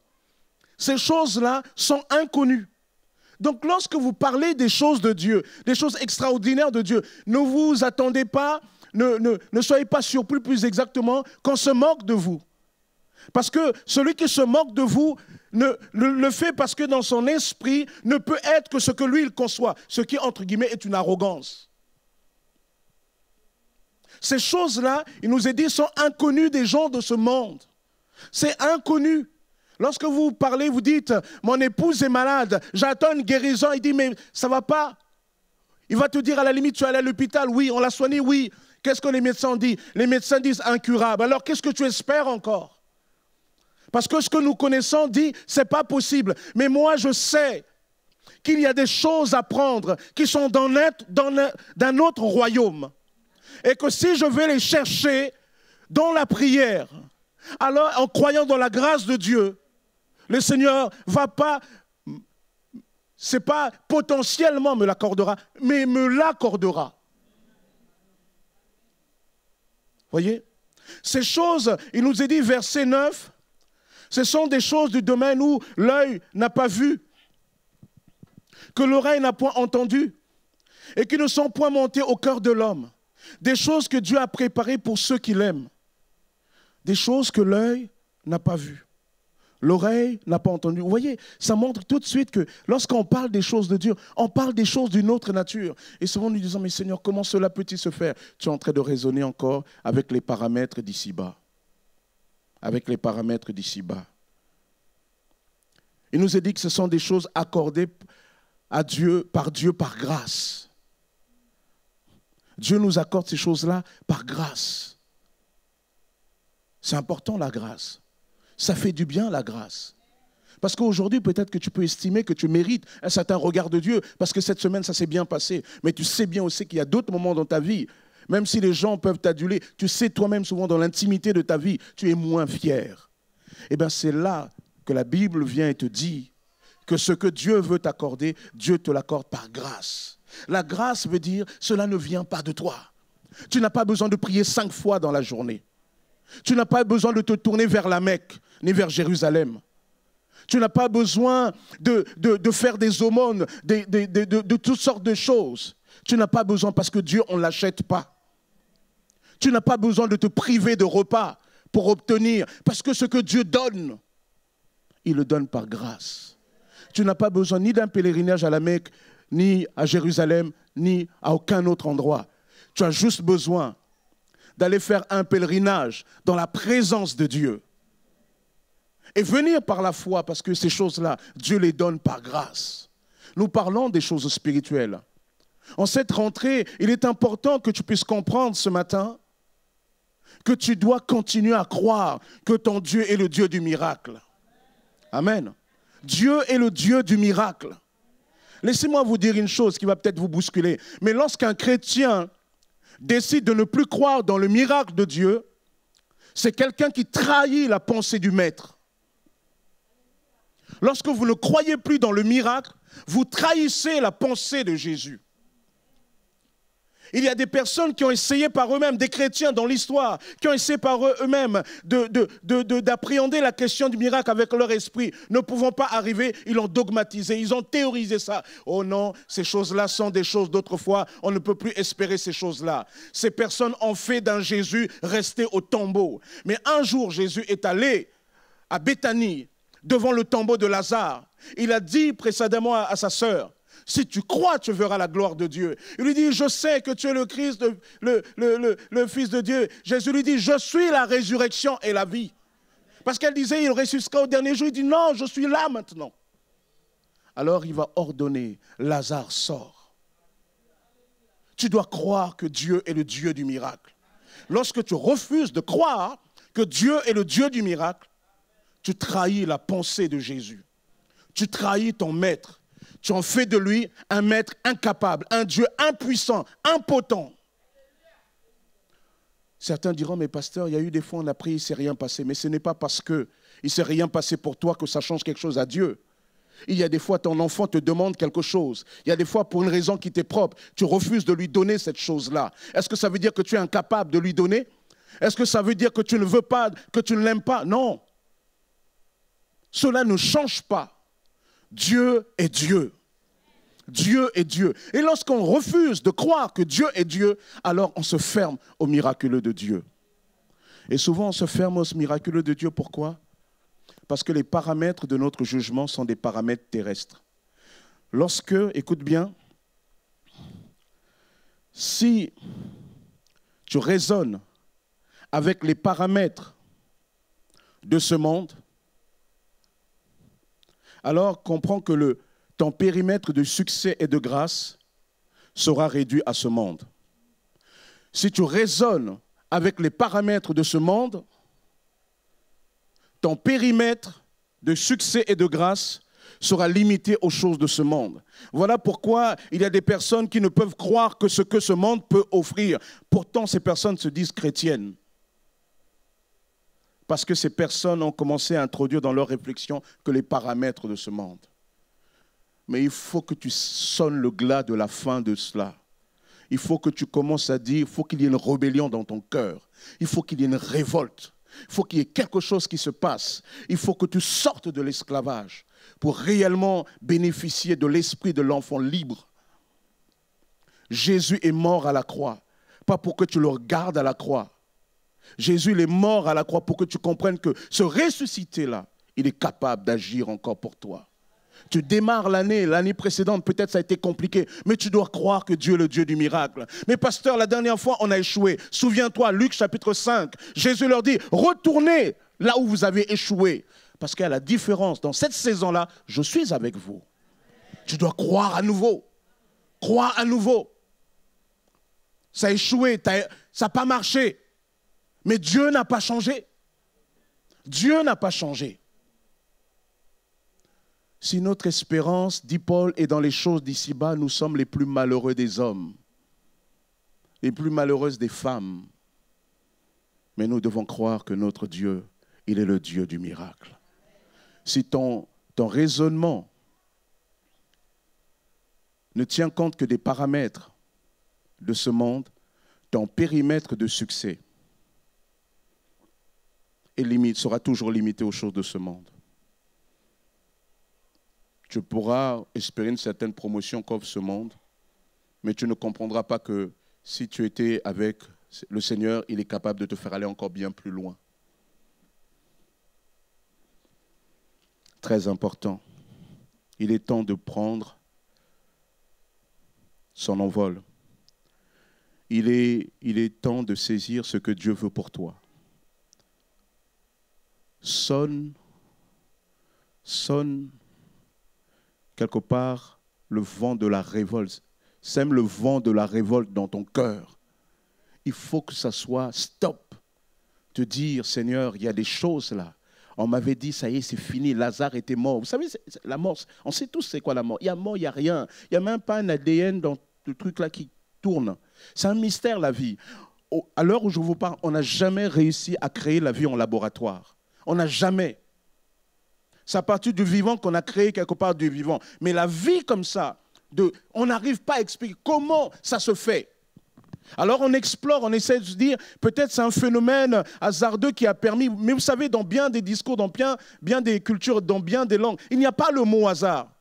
Ces choses-là sont inconnues. Donc lorsque vous parlez des choses de Dieu, des choses extraordinaires de Dieu, ne vous attendez pas, ne soyez pas surpris plus exactement qu'on se moque de vous. Parce que celui qui se moque de vous le fait parce que dans son esprit ne peut être que ce que lui il conçoit, ce qui entre guillemets est une arrogance. Ces choses-là, il nous est dit, sont inconnues des gens de ce monde. C'est inconnu. Lorsque vous parlez, vous dites, mon épouse est malade, j'attends une guérison, il dit, mais ça ne va pas. Il va te dire, à la limite, tu es allé à l'hôpital, oui, on l'a soigné, oui. Qu'est-ce que les médecins disent? Les médecins disent incurable. Alors, qu'est-ce que tu espères encore? Parce que ce que nous connaissons dit, ce n'est pas possible. Mais moi, je sais qu'il y a des choses à prendre qui sont d'un autre royaume. Et que si je vais les chercher dans la prière, alors en croyant dans la grâce de Dieu, le Seigneur ne va pas, c'est pas potentiellement me l'accordera, mais me l'accordera. Voyez? Ces choses, il nous est dit, verset 9, ce sont des choses du domaine où l'œil n'a pas vu, que l'oreille n'a point entendu, et qui ne sont point montées au cœur de l'homme. Des choses que Dieu a préparées pour ceux qui l'aiment. Des choses que l'œil n'a pas vues. L'oreille n'a pas entendu. Vous voyez, ça montre tout de suite que lorsqu'on parle des choses de Dieu, on parle des choses d'une autre nature. Et souvent nous disons, mais Seigneur, comment cela peut-il se faire? Tu es en train de raisonner encore avec les paramètres d'ici-bas. Avec les paramètres d'ici-bas. Il nous est dit que ce sont des choses accordées à Dieu par grâce. Dieu nous accorde ces choses-là par grâce. C'est important la grâce. Ça fait du bien la grâce. Parce qu'aujourd'hui, peut-être que tu peux estimer que tu mérites un certain regard de Dieu, parce que cette semaine, ça s'est bien passé. Mais tu sais bien aussi qu'il y a d'autres moments dans ta vie, même si les gens peuvent t'aduler, tu sais toi-même souvent dans l'intimité de ta vie, tu es moins fier. Eh bien, c'est là que la Bible vient et te dit que ce que Dieu veut t'accorder, Dieu te l'accorde par grâce. La grâce veut dire, cela ne vient pas de toi. Tu n'as pas besoin de prier 5 fois dans la journée. Tu n'as pas besoin de te tourner vers la Mecque, ni vers Jérusalem. Tu n'as pas besoin de faire des aumônes, de toutes sortes de choses. Tu n'as pas besoin parce que Dieu, on ne l'achète pas. Tu n'as pas besoin de te priver de repas pour obtenir, parce que ce que Dieu donne, il le donne par grâce. Tu n'as pas besoin ni d'un pèlerinage à la Mecque, ni à Jérusalem, ni à aucun autre endroit. Tu as juste besoin d'aller faire un pèlerinage dans la présence de Dieu. Et venir par la foi, parce que ces choses-là, Dieu les donne par grâce. Nous parlons des choses spirituelles. En cette rentrée, il est important que tu puisses comprendre ce matin que tu dois continuer à croire que ton Dieu est le Dieu du miracle. Amen. Dieu est le Dieu du miracle. Laissez-moi vous dire une chose qui va peut-être vous bousculer. Mais lorsqu'un chrétien décide de ne plus croire dans le miracle de Dieu, c'est quelqu'un qui trahit la pensée du Maître. Lorsque vous ne croyez plus dans le miracle, vous trahissez la pensée de Jésus. Il y a des personnes qui ont essayé par eux-mêmes, des chrétiens dans l'histoire, qui ont essayé par eux-mêmes d'appréhender la question du miracle avec leur esprit. Ne pouvant pas arriver, ils l'ont dogmatisé, ils ont théorisé ça. Oh non, ces choses-là sont des choses d'autrefois, on ne peut plus espérer ces choses-là. Ces personnes ont fait d'un Jésus resté au tombeau. Mais un jour, Jésus est allé à Béthanie, devant le tombeau de Lazare. Il a dit précédemment à sa sœur, si tu crois, tu verras la gloire de Dieu. Il lui dit, je sais que tu es le Christ, le Fils de Dieu. Jésus lui dit, je suis la résurrection et la vie. Parce qu'elle disait, il ressuscitera au dernier jour. Il dit, non, je suis là maintenant. Alors il va ordonner, Lazare sort. Tu dois croire que Dieu est le Dieu du miracle. Lorsque tu refuses de croire que Dieu est le Dieu du miracle, tu trahis la pensée de Jésus. Tu trahis ton maître. Tu en fais de lui un maître incapable, un Dieu impuissant, impotent. Certains diront, mais pasteur, il y a eu des fois on a prié, il ne s'est rien passé. Mais ce n'est pas parce qu'il ne s'est rien passé pour toi que ça change quelque chose à Dieu. Il y a des fois, ton enfant te demande quelque chose. Il y a des fois, pour une raison qui t'est propre, tu refuses de lui donner cette chose-là. Est-ce que ça veut dire que tu es incapable de lui donner? Est-ce que ça veut dire que tu ne veux pas, que tu ne l'aimes pas? Non. Cela ne change pas. Dieu est Dieu. Dieu est Dieu. Et lorsqu'on refuse de croire que Dieu est Dieu, alors on se ferme au miraculeux de Dieu. Et souvent on se ferme au miraculeux de Dieu. Pourquoi? Parce que les paramètres de notre jugement sont des paramètres terrestres. Lorsque, écoute bien, si tu raisonnes avec les paramètres de ce monde, alors comprends que ton périmètre de succès et de grâce sera réduit à ce monde. Si tu raisonnes avec les paramètres de ce monde, ton périmètre de succès et de grâce sera limité aux choses de ce monde. Voilà pourquoi il y a des personnes qui ne peuvent croire que ce que ce monde peut offrir. Pourtant, ces personnes se disent chrétiennes. Parce que ces personnes ont commencé à introduire dans leur réflexion que les paramètres de ce monde. Mais il faut que tu sonnes le glas de la fin de cela. Il faut que tu commences à dire, il faut qu'il y ait une rébellion dans ton cœur. Il faut qu'il y ait une révolte. Il faut qu'il y ait quelque chose qui se passe. Il faut que tu sortes de l'esclavage pour réellement bénéficier de l'esprit de l'enfant libre. Jésus est mort à la croix, pas pour que tu le regardes à la croix. Jésus il est mort à la croix pour que tu comprennes que ce ressuscité-là, il est capable d'agir encore pour toi. Tu démarres l'année précédente, peut-être ça a été compliqué, mais tu dois croire que Dieu est le Dieu du miracle. Mais pasteur, la dernière fois, on a échoué. Souviens-toi, Luc chapitre 5, Jésus leur dit, retournez là où vous avez échoué. Parce qu'il y a la différence. Dans cette saison-là, je suis avec vous. Tu dois croire à nouveau. Croire à nouveau. Ça a échoué, ça n'a pas marché. Mais Dieu n'a pas changé. Dieu n'a pas changé. Si notre espérance, dit Paul, est dans les choses d'ici-bas, nous sommes les plus malheureux des hommes, les plus malheureuses des femmes. Mais nous devons croire que notre Dieu, il est le Dieu du miracle. Si ton raisonnement ne tient compte que des paramètres de ce monde, ton périmètre de succès sera toujours limité aux choses de ce monde. Tu pourras espérer une certaine promotion qu'offre ce monde, mais tu ne comprendras pas que si tu étais avec le Seigneur, il est capable de te faire aller encore bien plus loin. Très important. Il est temps de prendre son envol. Il est temps de saisir ce que Dieu veut pour toi. Sonne quelque part le vent de la révolte. Sème le vent de la révolte dans ton cœur. Il faut que ça soit stop. Te dire, Seigneur, il y a des choses là. On m'avait dit, ça y est, c'est fini, Lazare était mort. Vous savez, la mort, on sait tous c'est quoi la mort. Il y a mort, il n'y a rien. Il n'y a même pas un ADN dans le truc là qui tourne. C'est un mystère la vie. À l'heure où je vous parle, on n'a jamais réussi à créer la vie en laboratoire. On n'a jamais. C'est à partir du vivant qu'on a créé quelque part du vivant. Mais la vie comme ça, on n'arrive pas à expliquer comment ça se fait. Alors on explore, on essaie de se dire, peut-être c'est un phénomène hasardeux qui a permis, mais vous savez, dans bien des discours, dans bien des cultures, dans bien des langues, il n'y a pas le mot hasard.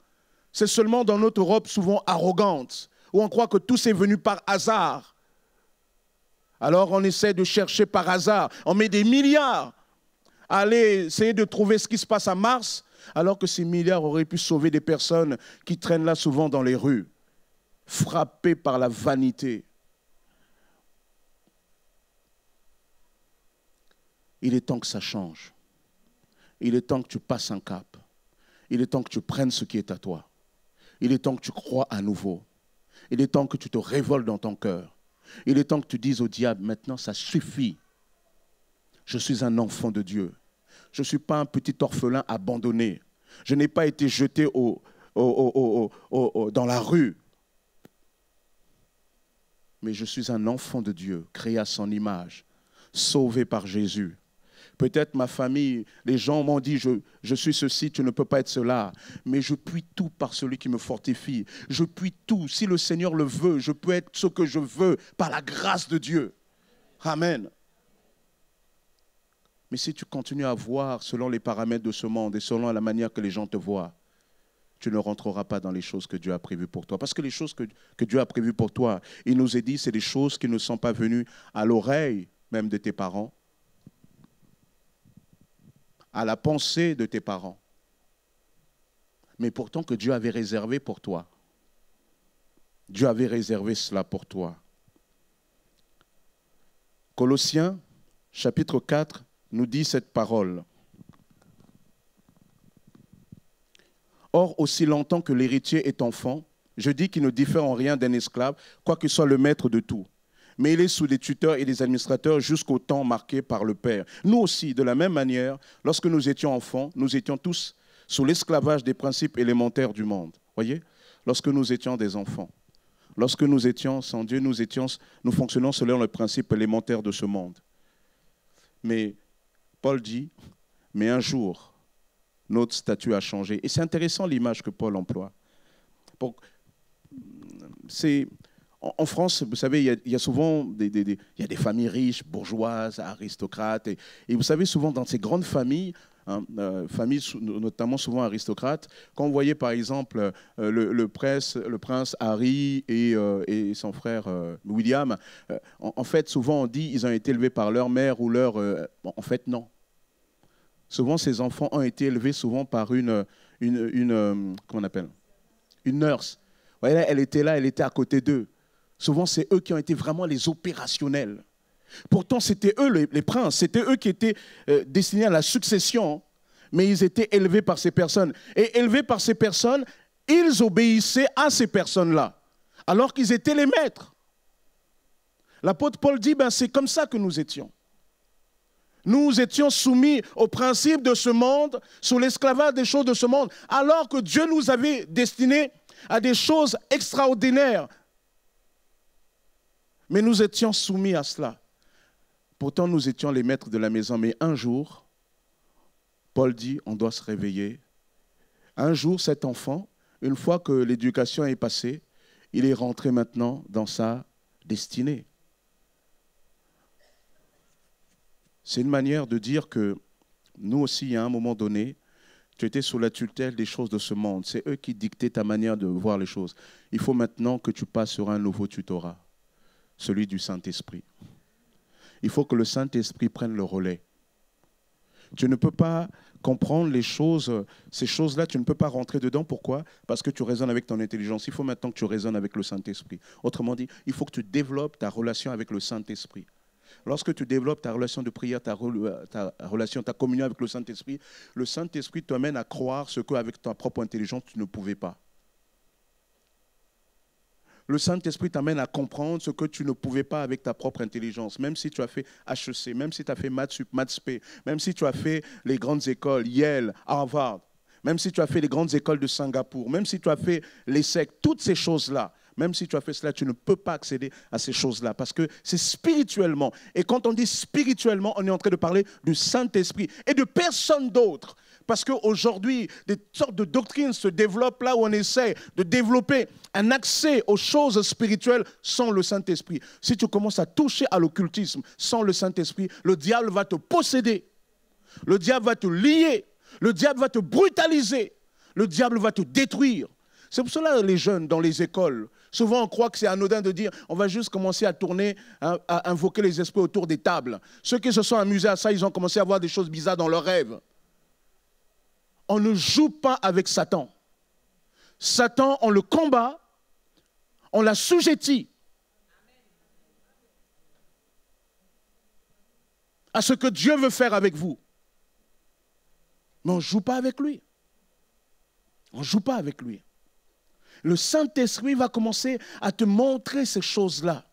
C'est seulement dans notre Europe souvent arrogante, où on croit que tout est venu par hasard. Alors on essaie de chercher par hasard, on met des milliards à aller essayer de trouver ce qui se passe à Mars, alors que ces milliards auraient pu sauver des personnes qui traînent là souvent dans les rues, frappées par la vanité. Il est temps que ça change. Il est temps que tu passes un cap. Il est temps que tu prennes ce qui est à toi. Il est temps que tu crois à nouveau. Il est temps que tu te révoltes dans ton cœur. Il est temps que tu dises au diable, maintenant ça suffit. Je suis un enfant de Dieu. Je ne suis pas un petit orphelin abandonné. Je n'ai pas été jeté dans la rue. Mais je suis un enfant de Dieu, créé à son image, sauvé par Jésus. Peut-être ma famille, les gens m'ont dit, je suis ceci, tu ne peux pas être cela. Mais je puis tout par celui qui me fortifie. Je puis tout. Si le Seigneur le veut, je peux être ce que je veux par la grâce de Dieu. Amen. Mais si tu continues à voir selon les paramètres de ce monde et selon la manière que les gens te voient, tu ne rentreras pas dans les choses que Dieu a prévues pour toi. Parce que les choses que Dieu a prévues pour toi, il nous a dit, c'est des choses qui ne sont pas venues à l'oreille même de tes parents, à la pensée de tes parents, mais pourtant que Dieu avait réservé pour toi. Dieu avait réservé cela pour toi. Colossiens, chapitre 4, nous dit cette parole. Or, aussi longtemps que l'héritier est enfant, je dis qu'il ne diffère en rien d'un esclave, quoique soit le maître de tout. Mais il est sous des tuteurs et des administrateurs jusqu'au temps marqué par le Père. Nous aussi, de la même manière, lorsque nous étions enfants, nous étions tous sous l'esclavage des principes élémentaires du monde. Voyez, lorsque nous étions des enfants, lorsque nous étions sans Dieu, nous fonctionnons selon le principe élémentaire de ce monde. Mais Paul dit, mais un jour, notre statut a changé. Et c'est intéressant l'image que Paul emploie. En France, vous savez, il y a souvent des familles riches, bourgeoises, aristocrates. Et vous savez, souvent dans ces grandes familles, familles notamment souvent aristocrates, quand vous voyez par exemple le prince Harry et son frère William, en fait, souvent on dit qu'ils ont été élevés par leur mère ou leur... en fait, non. Souvent, ces enfants ont été élevés souvent par comment on appelle, une nurse. Vous voyez, elle était là, elle était à côté d'eux. Souvent, c'est eux qui ont été vraiment les opérationnels. Pourtant, c'était eux les princes, c'était eux qui étaient destinés à la succession. mais ils étaient élevés par ces personnes. Et élevés par ces personnes, ils obéissaient à ces personnes-là, alors qu'ils étaient les maîtres. L'apôtre Paul dit, ben, c'est comme ça que nous étions. Nous étions soumis aux principes de ce monde, sous l'esclavage des choses de ce monde, alors que Dieu nous avait destinés à des choses extraordinaires. Mais nous étions soumis à cela. Pourtant, nous étions les maîtres de la maison. Mais un jour, Paul dit, on doit se réveiller. Un jour, cet enfant, une fois que l'éducation est passée, il est rentré maintenant dans sa destinée. C'est une manière de dire que nous aussi, à un moment donné, tu étais sous la tutelle des choses de ce monde. C'est eux qui dictaient ta manière de voir les choses. Il faut maintenant que tu passes sur un nouveau tutorat, celui du Saint-Esprit. Il faut que le Saint-Esprit prenne le relais. Tu ne peux pas comprendre les choses, ces choses-là, tu ne peux pas rentrer dedans. Pourquoi? Parce que tu raisonnes avec ton intelligence. Il faut maintenant que tu raisonnes avec le Saint-Esprit. Autrement dit, il faut que tu développes ta relation avec le Saint-Esprit. Lorsque tu développes ta relation de prière, ta relation, ta communion avec le Saint-Esprit t'amène à croire ce qu'avec ta propre intelligence, tu ne pouvais pas. Le Saint-Esprit t'amène à comprendre ce que tu ne pouvais pas avec ta propre intelligence. Même si tu as fait HEC, même si tu as fait Maths Sup, Maths P, même si tu as fait les grandes écoles, Yale, Harvard, même si tu as fait les grandes écoles de Singapour, même si tu as fait l'ESSEC, toutes ces choses-là, même si tu as fait cela, tu ne peux pas accéder à ces choses-là parce que c'est spirituellement. Et quand on dit spirituellement, on est en train de parler du Saint-Esprit et de personne d'autre. Parce qu'aujourd'hui, des sortes de doctrines se développent là où on essaie de développer un accès aux choses spirituelles sans le Saint-Esprit. Si tu commences à toucher à l'occultisme sans le Saint-Esprit, le diable va te posséder. Le diable va te lier. Le diable va te brutaliser. Le diable va te détruire. C'est pour cela que les jeunes dans les écoles, souvent on croit que c'est anodin de dire on va juste commencer à tourner, à invoquer les esprits autour des tables. Ceux qui se sont amusés à ça, ils ont commencé à voir des choses bizarres dans leurs rêves. On ne joue pas avec Satan. Satan, on le combat, on l'assujettit à ce que Dieu veut faire avec vous. Mais on ne joue pas avec lui. On ne joue pas avec lui. Le Saint-Esprit va commencer à te montrer ces choses-là.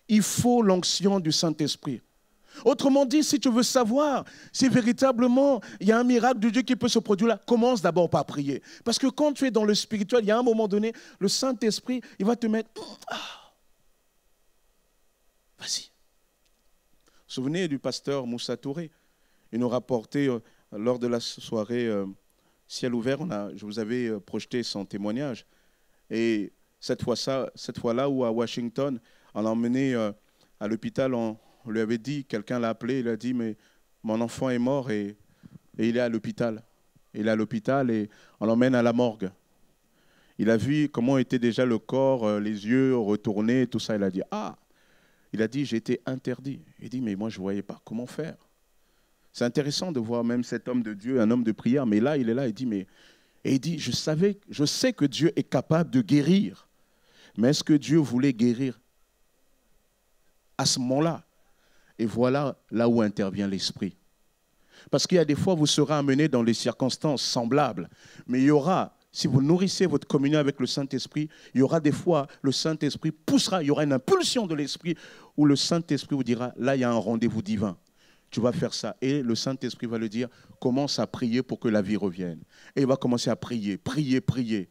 Il faut l'onction du Saint-Esprit. Autrement dit, si tu veux savoir si véritablement il y a un miracle de Dieu qui peut se produire là, commence d'abord par prier. Parce que quand tu es dans le spirituel, il y a un moment donné, le Saint-Esprit, il va te mettre... Vas-y. Vous vous souvenez du pasteur Moussa Touré? Il nous rapportait lors de la soirée Ciel ouvert, je vous avais projeté son témoignage. Et cette fois-là, où à Washington, on l'a emmené à l'hôpital, on lui avait dit, quelqu'un l'a appelé, il a dit, mais mon enfant est mort et il est à l'hôpital. Il est à l'hôpital et on l'emmène à la morgue. Il a vu comment était déjà le corps, les yeux retournés, tout ça. Il a dit, il a dit, j'ai été interdit. Il dit, mais moi, je ne voyais pas comment faire. C'est intéressant de voir même cet homme de Dieu, un homme de prière, mais là, il est là, il dit, et il dit, je sais que Dieu est capable de guérir, mais est-ce que Dieu voulait guérir à ce moment-là? Et voilà là où intervient l'Esprit. Parce qu'il y a des fois, vous serez amené dans des circonstances semblables, mais il y aura, si vous nourrissez votre communion avec le Saint-Esprit, il y aura des fois, le Saint-Esprit poussera, il y aura une impulsion de l'Esprit où le Saint-Esprit vous dira, là, il y a un rendez-vous divin. Tu vas faire ça. Et le Saint-Esprit va le dire, commence à prier pour que la vie revienne. Et il va commencer à prier, prier, prier.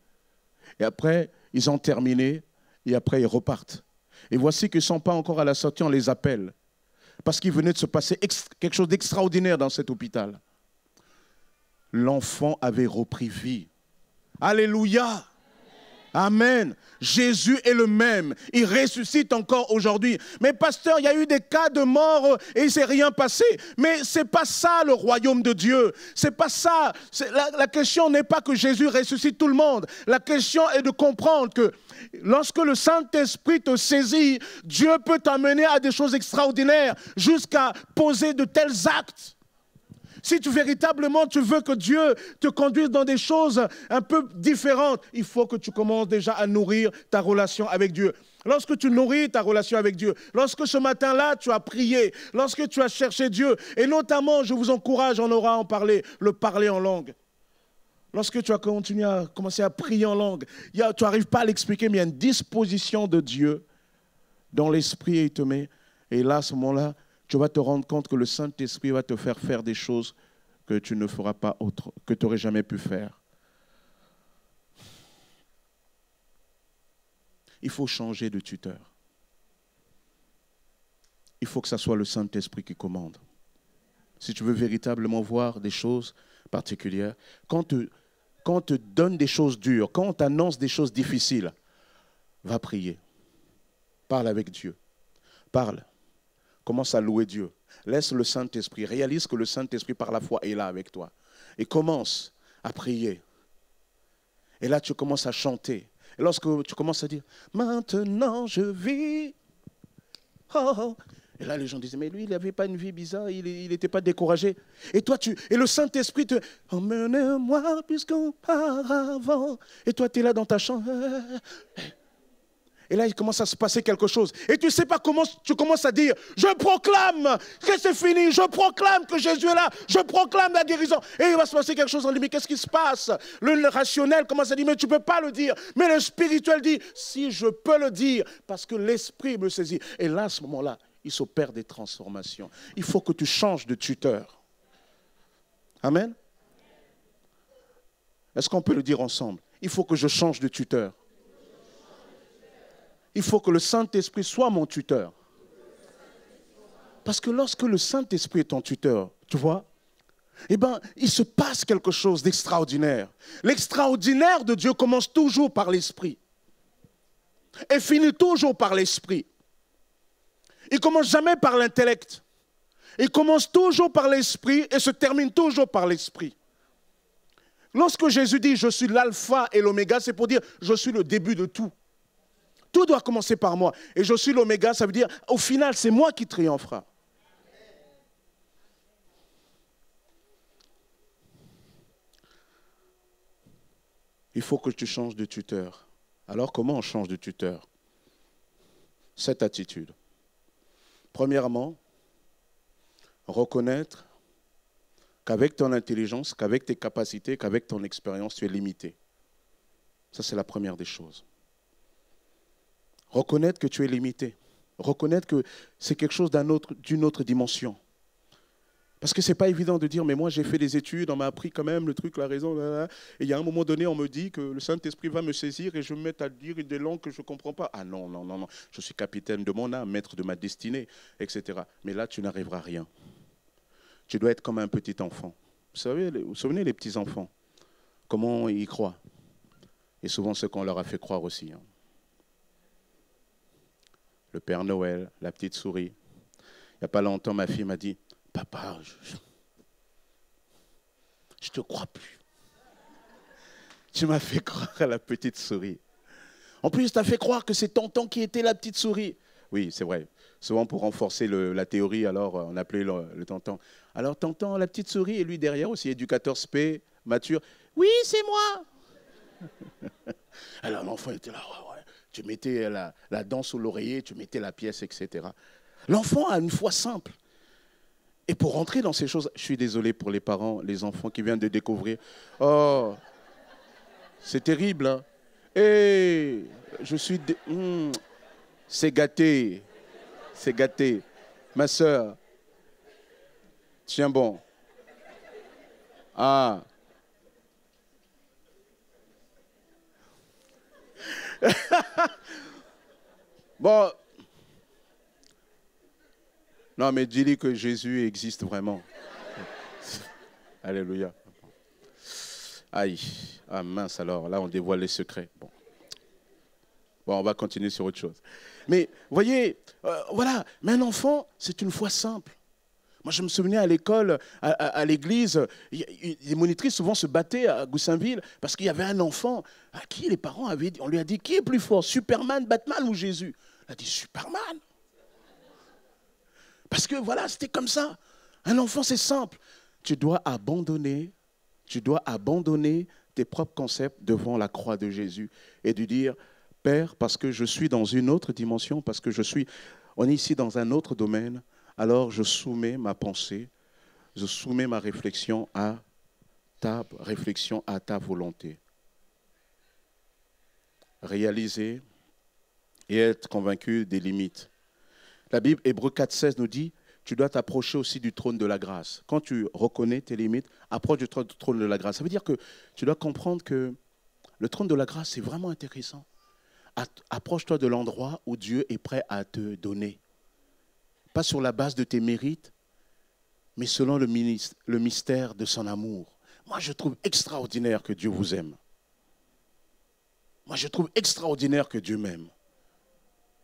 Et après, ils ont terminé, et après, ils repartent. Et voici qu'ils ne sont pas encore à la sortie, on les appelle. Parce qu'il venait de se passer quelque chose d'extraordinaire dans cet hôpital. L'enfant avait repris vie. Alléluia! Amen. Jésus est le même. Il ressuscite encore aujourd'hui. Mais pasteur, il y a eu des cas de mort et il ne s'est rien passé. Mais ce n'est pas ça le royaume de Dieu. C'est pas ça. La question n'est pas que Jésus ressuscite tout le monde. La question est de comprendre que lorsque le Saint-Esprit te saisit, Dieu peut t'amener à des choses extraordinaires jusqu'à poser de tels actes. Si véritablement tu veux que Dieu te conduise dans des choses un peu différentes, il faut que tu commences déjà à nourrir ta relation avec Dieu. lorsque tu nourris ta relation avec Dieu, lorsque ce matin-là, tu as prié, lorsque tu as cherché Dieu, et notamment, je vous encourage, on aura à en parler, le parler en langue. Lorsque tu as continué à commencer à prier en langue, tu n'arrives pas à l'expliquer, mais il y a une disposition de Dieu dans l'esprit, il te met. Et là, à ce moment-là, tu vas te rendre compte que le Saint-Esprit va te faire faire des choses que tu ne feras pas autre, que tu n'aurais jamais pu faire. Il faut changer de tuteur. Il faut que ce soit le Saint-Esprit qui commande. Si tu veux véritablement voir des choses particulières, quand on te donne des choses dures, quand on t'annonce des choses difficiles, va prier. Parle avec Dieu. Parle. Commence à louer Dieu. Laisse le Saint-Esprit. Réalise que le Saint-Esprit par la foi est là avec toi. Et commence à prier. Et là, tu commences à chanter. Et lorsque tu commences à dire, maintenant je vis. Oh, oh. Et là, les gens disaient, mais lui, il n'avait pas une vie bizarre, il n'était pas découragé. Et toi, et le Saint-Esprit te, emmenez-moi puisqu'auparavant. Et toi, tu es là dans ta chambre. Et là, il commence à se passer quelque chose. Et tu ne sais pas comment tu commences à dire, je proclame que c'est fini, je proclame que Jésus est là, je proclame la guérison. Et il va se passer quelque chose, on dit, mais qu'est-ce qui se passe? Le rationnel commence à dire, mais tu ne peux pas le dire. Mais le spirituel dit, si je peux le dire, parce que l'esprit me saisit. Et là, à ce moment-là, il s'opère des transformations. Il faut que tu changes de tuteur. Amen. Est-ce qu'on peut le dire ensemble? Il faut que je change de tuteur. Il faut que le Saint-Esprit soit mon tuteur. Parce que lorsque le Saint-Esprit est ton tuteur, tu vois, eh bien, il se passe quelque chose d'extraordinaire. L'extraordinaire de Dieu commence toujours par l'Esprit. Et finit toujours par l'Esprit. Il ne commence jamais par l'intellect. Il commence toujours par l'Esprit et se termine toujours par l'Esprit. Lorsque Jésus dit « Je suis l'alpha et l'oméga », c'est pour dire « Je suis le début de tout ». Tout doit commencer par moi. Et je suis l'oméga, ça veut dire, au final, c'est moi qui triomphera. Il faut que tu changes de tuteur. Alors, comment on change de tuteur? Cette attitude. Premièrement, reconnaître qu'avec ton intelligence, qu'avec tes capacités, qu'avec ton expérience, tu es limité. Ça, c'est la première des choses. Reconnaître que tu es limité. Reconnaître que c'est quelque chose d'une autre dimension. Parce que ce n'est pas évident de dire, mais moi j'ai fait des études, on m'a appris quand même le truc, la raison. Et il y a un moment donné, on me dit que le Saint-Esprit va me saisir et je me mets à dire des langues que je ne comprends pas. Ah non, non, non, non, je suis capitaine de mon âme, maître de ma destinée, etc. Mais là, tu n'arriveras à rien. Tu dois être comme un petit enfant. Vous vous souvenez les petits enfants? Comment ils croient? Et souvent ce qu'on leur a fait croire aussi. Hein. Le Père Noël, la petite souris. Il n'y a pas longtemps, ma fille m'a dit, « Papa, je ne te crois plus. Tu m'as fait croire à la petite souris. En plus, tu as fait croire que c'est tonton qui était la petite souris. » Oui, c'est vrai. Souvent, pour renforcer la théorie, alors on appelait le tonton. Alors, tonton, la petite souris, et lui derrière aussi, éducateur spé, mature. « Oui, c'est moi. » Alors, l'enfant était là, ouais, ouais. Tu mettais la dent sous l'oreiller, tu mettais la pièce, etc. L'enfant a une foi simple. Et pour rentrer dans ces choses, je suis désolé pour les parents, les enfants qui viennent de découvrir. Oh, c'est terrible. Hein? Et je suis... c'est gâté. C'est gâté. Ma sœur, tiens bon. Ah. Bon. Non, mais dis-lui que Jésus existe vraiment. Alléluia. Aïe. Ah mince alors, là on dévoile les secrets. Bon, on va continuer sur autre chose. Mais voyez, voilà, mais un enfant, c'est une foi simple. Moi, je me souvenais à l'école, à l'église, les monitrices souvent se battaient à Goussainville parce qu'il y avait un enfant à qui les parents avaient dit, on lui a dit, qui est plus fort, Superman, Batman ou Jésus? Elle a dit, Superman. Parce que voilà, c'était comme ça. Un enfant, c'est simple. Tu dois abandonner tes propres concepts devant la croix de Jésus et de dire, Père, parce que je suis dans une autre dimension, parce que on est ici dans un autre domaine, alors je soumets ma pensée, je soumets ma réflexion à ta réflexion, à ta volonté. Réaliser et être convaincu des limites. La Bible, Hébreux 4,16 nous dit, tu dois t'approcher aussi du trône de la grâce. Quand tu reconnais tes limites, approche du trône de la grâce. Ça veut dire que tu dois comprendre que le trône de la grâce, c'est vraiment intéressant. Approche-toi de l'endroit où Dieu est prêt à te donner. Pas sur la base de tes mérites, mais selon le mystère de son amour. Moi, je trouve extraordinaire que Dieu vous aime. Moi, je trouve extraordinaire que Dieu m'aime.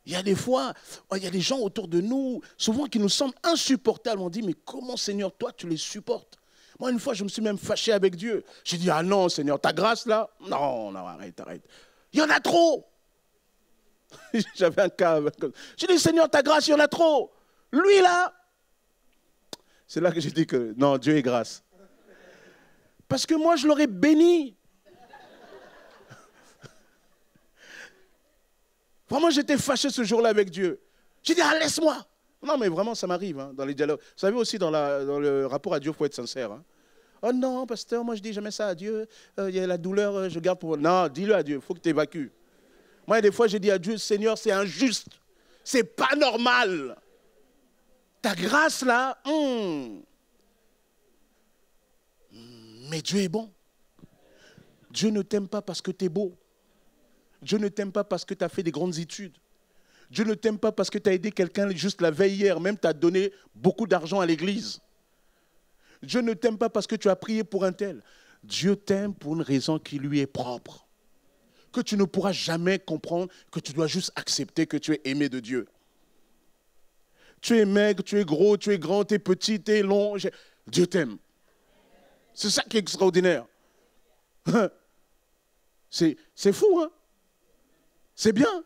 Il y a des fois, il y a des gens autour de nous, souvent qui nous semblent insupportables. On dit, mais comment, Seigneur, toi, tu les supportes? Moi, une fois, je me suis même fâché avec Dieu. J'ai dit, ah non, Seigneur, ta grâce, là? Non, non, arrête. Il y en a trop. J'avais un cas. J'ai dit, Seigneur, ta grâce, il y en a trop. Lui, là, c'est là que j'ai dit que, non, Dieu est grâce. Parce que moi, je l'aurais béni. Vraiment, j'étais fâché ce jour-là avec Dieu. J'ai dit, ah, laisse-moi. Non, mais vraiment, ça m'arrive dans les dialogues. Vous savez aussi, dans le rapport à Dieu, il faut être sincère. Hein. Oh non, pasteur, moi, je dis jamais ça à Dieu. Il y a la douleur, je garde pour... Non, dis-le à Dieu, il faut que tu évacues. Moi, des fois, j'ai dit à Dieu, Seigneur, c'est injuste. C'est pas normal. Ta grâce, là, mais Dieu est bon. Dieu ne t'aime pas parce que tu es beau. Dieu ne t'aime pas parce que tu as fait des grandes études. Dieu ne t'aime pas parce que tu as aidé quelqu'un juste la veille hier, même tu as donné beaucoup d'argent à l'église. Dieu ne t'aime pas parce que tu as prié pour un tel. Dieu t'aime pour une raison qui lui est propre. Que tu ne pourras jamais comprendre, que tu dois juste accepter que tu es aimé de Dieu. Tu es maigre, tu es gros, tu es grand, tu es petit, tu es long. Dieu t'aime. C'est ça qui est extraordinaire. C'est fou, hein? C'est bien.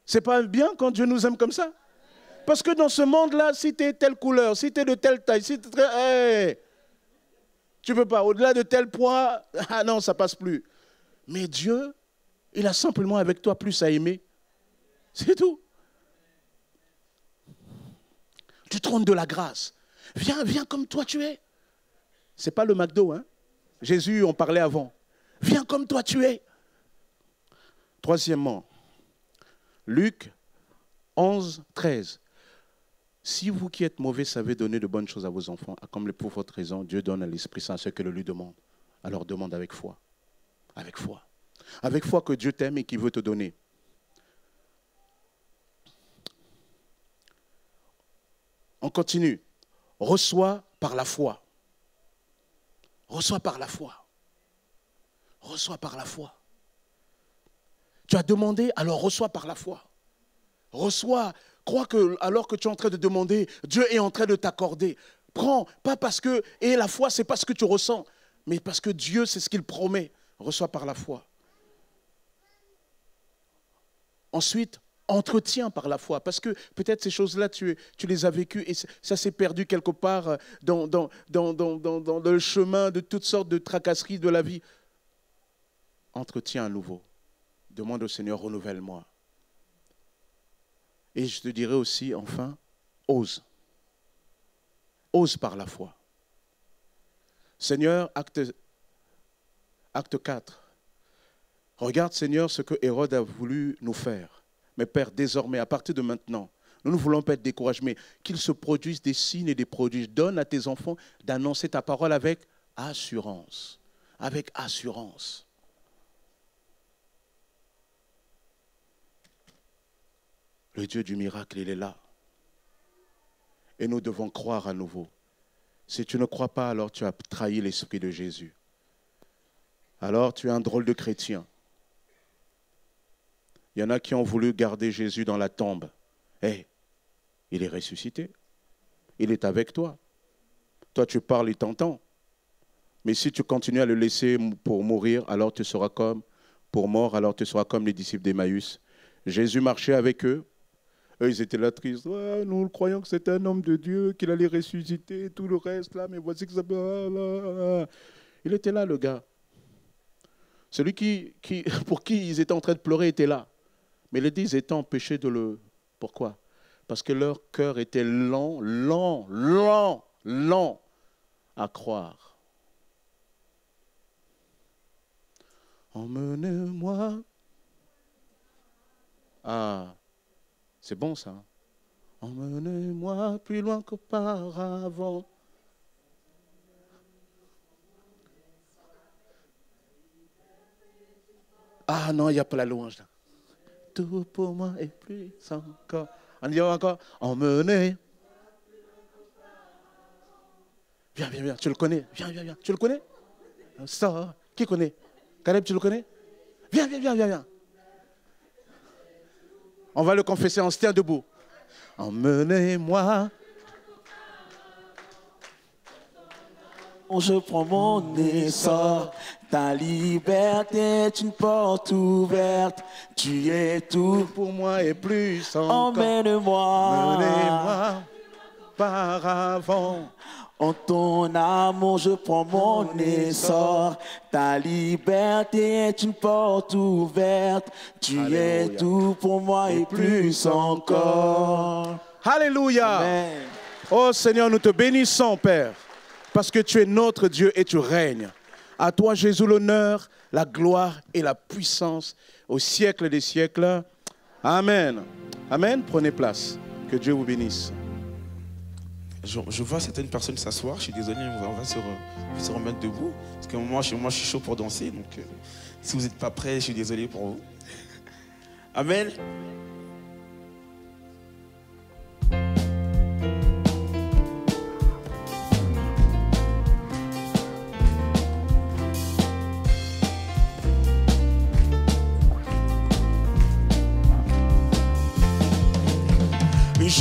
C'est pas bien quand Dieu nous aime comme ça? Parce que dans ce monde-là, si tu es telle couleur, si tu es de telle taille, si tu es... tu ne peux pas. Au-delà de tel poids, ah non, ça ne passe plus. Mais Dieu, il a simplement avec toi plus à aimer. C'est tout. Du trône de la grâce. Viens comme toi tu es. Ce n'est pas le McDo, hein? Jésus, on parlait avant. Viens comme toi tu es. Troisièmement, Luc 11, 13. Si vous qui êtes mauvais savez donner de bonnes choses à vos enfants, comme pour votre raison, Dieu donne à l'Esprit Saint ce que le lui demande. Alors demande avec foi. Avec foi. Avec foi que Dieu t'aime et qu'il veut te donner. On continue. Reçois par la foi. Reçois par la foi. Reçois par la foi. Tu as demandé, alors reçois par la foi. Reçois. Crois que alors que tu es en train de demander, Dieu est en train de t'accorder. Prends, pas parce que, et la foi, c'est pas ce que tu ressens, mais parce que Dieu, c'est ce qu'il promet. Reçois par la foi. Ensuite, entretiens par la foi, parce que peut-être ces choses-là, tu les as vécues et ça s'est perdu quelque part dans le chemin de toutes sortes de tracasseries de la vie. Entretiens à nouveau. Demande au Seigneur, renouvelle-moi. Et je te dirai aussi, enfin, ose. Ose par la foi. Seigneur, acte 4. Regarde, Seigneur, ce que Hérode a voulu nous faire. Mais Père, désormais, à partir de maintenant, nous ne voulons pas être découragés, mais qu'il se produise des signes et des prodiges. Donne à tes enfants d'annoncer ta parole avec assurance. Avec assurance. Le Dieu du miracle, il est là. Et nous devons croire à nouveau. Si tu ne crois pas, alors tu as trahi l'esprit de Jésus. Alors tu es un drôle de chrétien. Il y en a qui ont voulu garder Jésus dans la tombe. Hé, il est ressuscité. Il est avec toi. Toi, tu parles, il t'entend. Mais si tu continues à le laisser pour mourir, alors tu seras comme, pour mort, alors tu seras comme les disciples d'Emmaüs. Jésus marchait avec eux. Eux, ils étaient là tristes. Ouais, nous croyons que c'était un homme de Dieu, qu'il allait ressusciter, tout le reste là, mais voici que ça... Il était là, le gars. Celui pour qui ils étaient en train de pleurer était là. Mais ils disent étant péché de le... Pourquoi? Parce que leur cœur était lent à croire. Emmenez-moi. Ah, c'est bon ça. Emmenez-moi plus loin qu'auparavant. Ah non, il n'y a pas la louange là. Tout pour moi et plus encore. On dit encore. Emmenez. Viens, tu le connais. Viens. Tu le connais? Ça, qui connaît? Caleb, tu le connais? Viens. On va le confesser, on se tient debout. Emmenez-moi. Je prends mon essor, ta liberté est une porte ouverte, tu es tout pour moi et plus encore. Emmène-moi par avant. En ton amour, je prends mon essor, ta liberté est une porte ouverte, tu es tout pour moi et plus encore. Alléluia. Amen. Oh Seigneur, nous te bénissons, Père, parce que tu es notre Dieu et tu règnes. À toi, Jésus, l'honneur, la gloire et la puissance au siècle des siècles. Amen. Amen. Prenez place. Que Dieu vous bénisse. Je vois certaines personnes s'asseoir. Je suis désolé, on va se remettre debout. Parce que moi, je suis chaud pour danser. Donc, si vous n'êtes pas prêts, je suis désolé pour vous. Amen.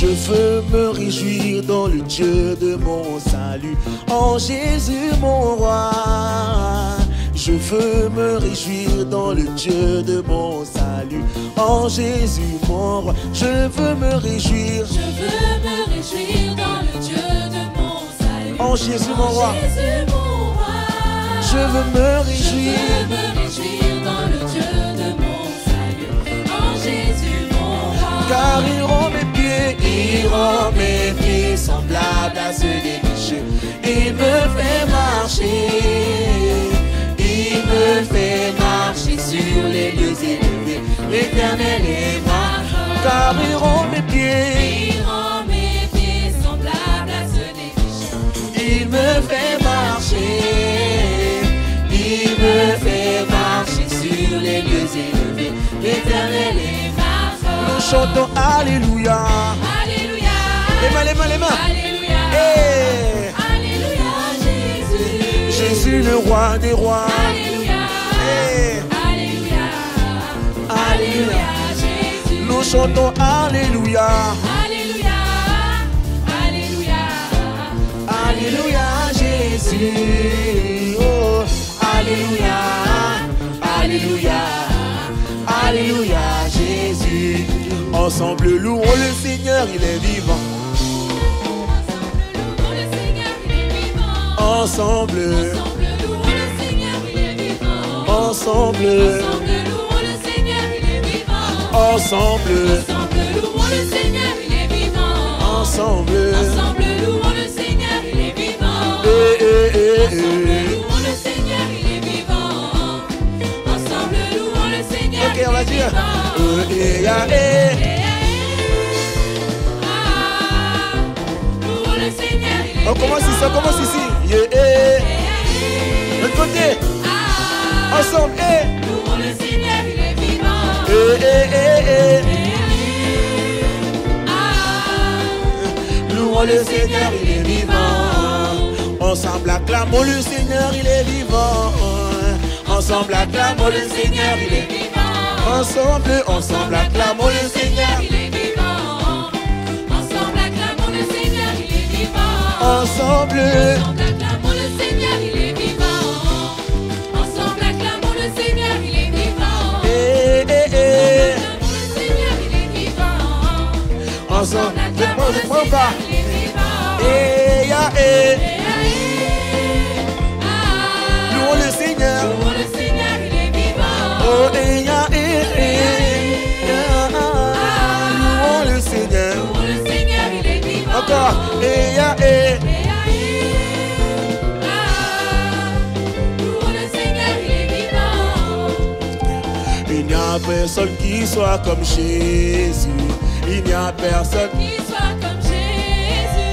Je veux me réjouir dans le Dieu de mon salut, en Jésus mon roi. Je veux me réjouir dans le Dieu de mon salut, en Jésus mon roi. Je veux me réjouir. Je veux me réjouir dans le Dieu de mon salut, en Jésus mon roi. Jésus mon roi. Je veux me réjouir. Je veux me réjouir dans le Dieu de mon salut, en Jésus mon roi. Car il rend mes pieds semblables à ceux des bicheux. Il me fait marcher. Il me fait marcher sur les lieux élevés. L'Éternel est ma force. Car il rend mes pieds. Il rend mes pieds semblables à ceux des bicheux. Il me fait marcher. Il me fait marcher sur les lieux élevés. L'Éternel est ma force. Nous chantons Alléluia. Alléluia. Les mains. Alléluia. Hey. Alléluia, Jésus. Jésus le roi des rois. Alléluia. Hey. Alléluia. Alléluia, Jésus. Nous chantons Alléluia. Alléluia. Alléluia. Alléluia, Jésus. Oh, Alléluia. Alléluia. Alléluia, Jésus. Ensemble louons le Seigneur, il est vivant. Ensemble, louons le Seigneur, il est vivant. ensemble, louons le Seigneur, il est vivant. ensemble, louons le Seigneur, il est vivant. ensemble, louons le Seigneur, il est vivant. Louons le Seigneur, il est vivant. Ensemble, louons le Seigneur. Ok, on va dire. Louons le Seigneur, il est On commence ici, vivant. L'autre côté, ensemble, Louons le Seigneur, il est vivant. Louons le Seigneur, il est vivant. Ensemble, acclamons le Seigneur, il est vivant. Ensemble, acclamons le Seigneur, il est vivant. Ensemble, acclamons le Seigneur, il est vivant. Ensemble, acclamons le Seigneur, il est vivant. ensemble, Acclamons le Seigneur, il est vivant. Ensemble, acclamons le Seigneur, il est vivant. Acclamons le Seigneur, il est vivant. ensemble, Acclamons le je prends pas. Seigneur, il est vivant. Louons le Seigneur. Louons le Seigneur, il est vivant. Oh, personne qui soit comme Jésus. Il n'y a personne qui soit comme Jésus.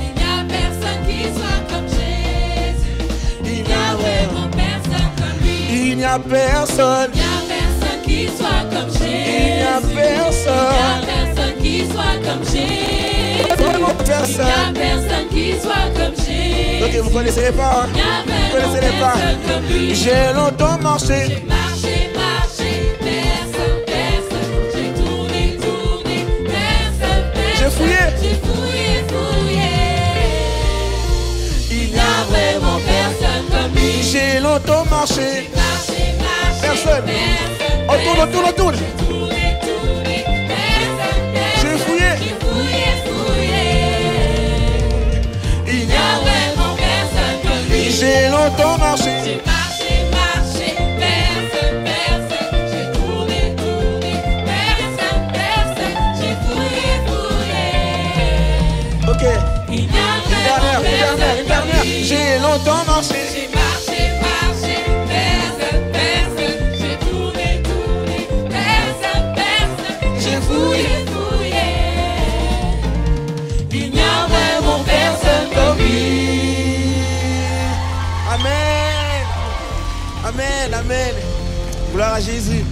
Il n'y a personne qui soit comme Jésus. Il n'y a vraiment personne comme lui. Il n'y a personne. Il n'y a personne qui soit comme Jésus. Il n'y a personne. Il n'y a personne qui soit comme Jésus. Vraiment Il n'y a personne. personne qui soit comme Jésus. Ok, vous connaissez les paroles. Il n'y a Vous connaissez les vraiment paroles. personne comme lui. J'ai longtemps marché. J'ai marché, marché, personne, personne. J'ai tourné, tourné, personne, personne. J'ai fouillé. J'ai fouillé, fouillé. Il n'y a vraiment personne comme lui. J'ai longtemps marché. Marché, marché, Personne. personne, On tourne, on tourne, on tourne. J'ai tourné, tourné, personne, personne. J'ai fouillé. J'ai fouillé, fouillé. Il n'y a vraiment personne comme lui. J'ai longtemps marché. J'ai marché, marché, personne, personne. J'ai tourné, tourné, personne, personne. J'ai fouillé, fouillé. Ok. Il n'y a vraiment personne comme lui. J'ai longtemps marché. J'ai marché, marché, personne, personne. J'ai tourné, tourné, personne, personne. J'ai fouillé, fouillé. Il n'y a vraiment personne comme lui. Amen. Amen, amen. Gloire à Jésus.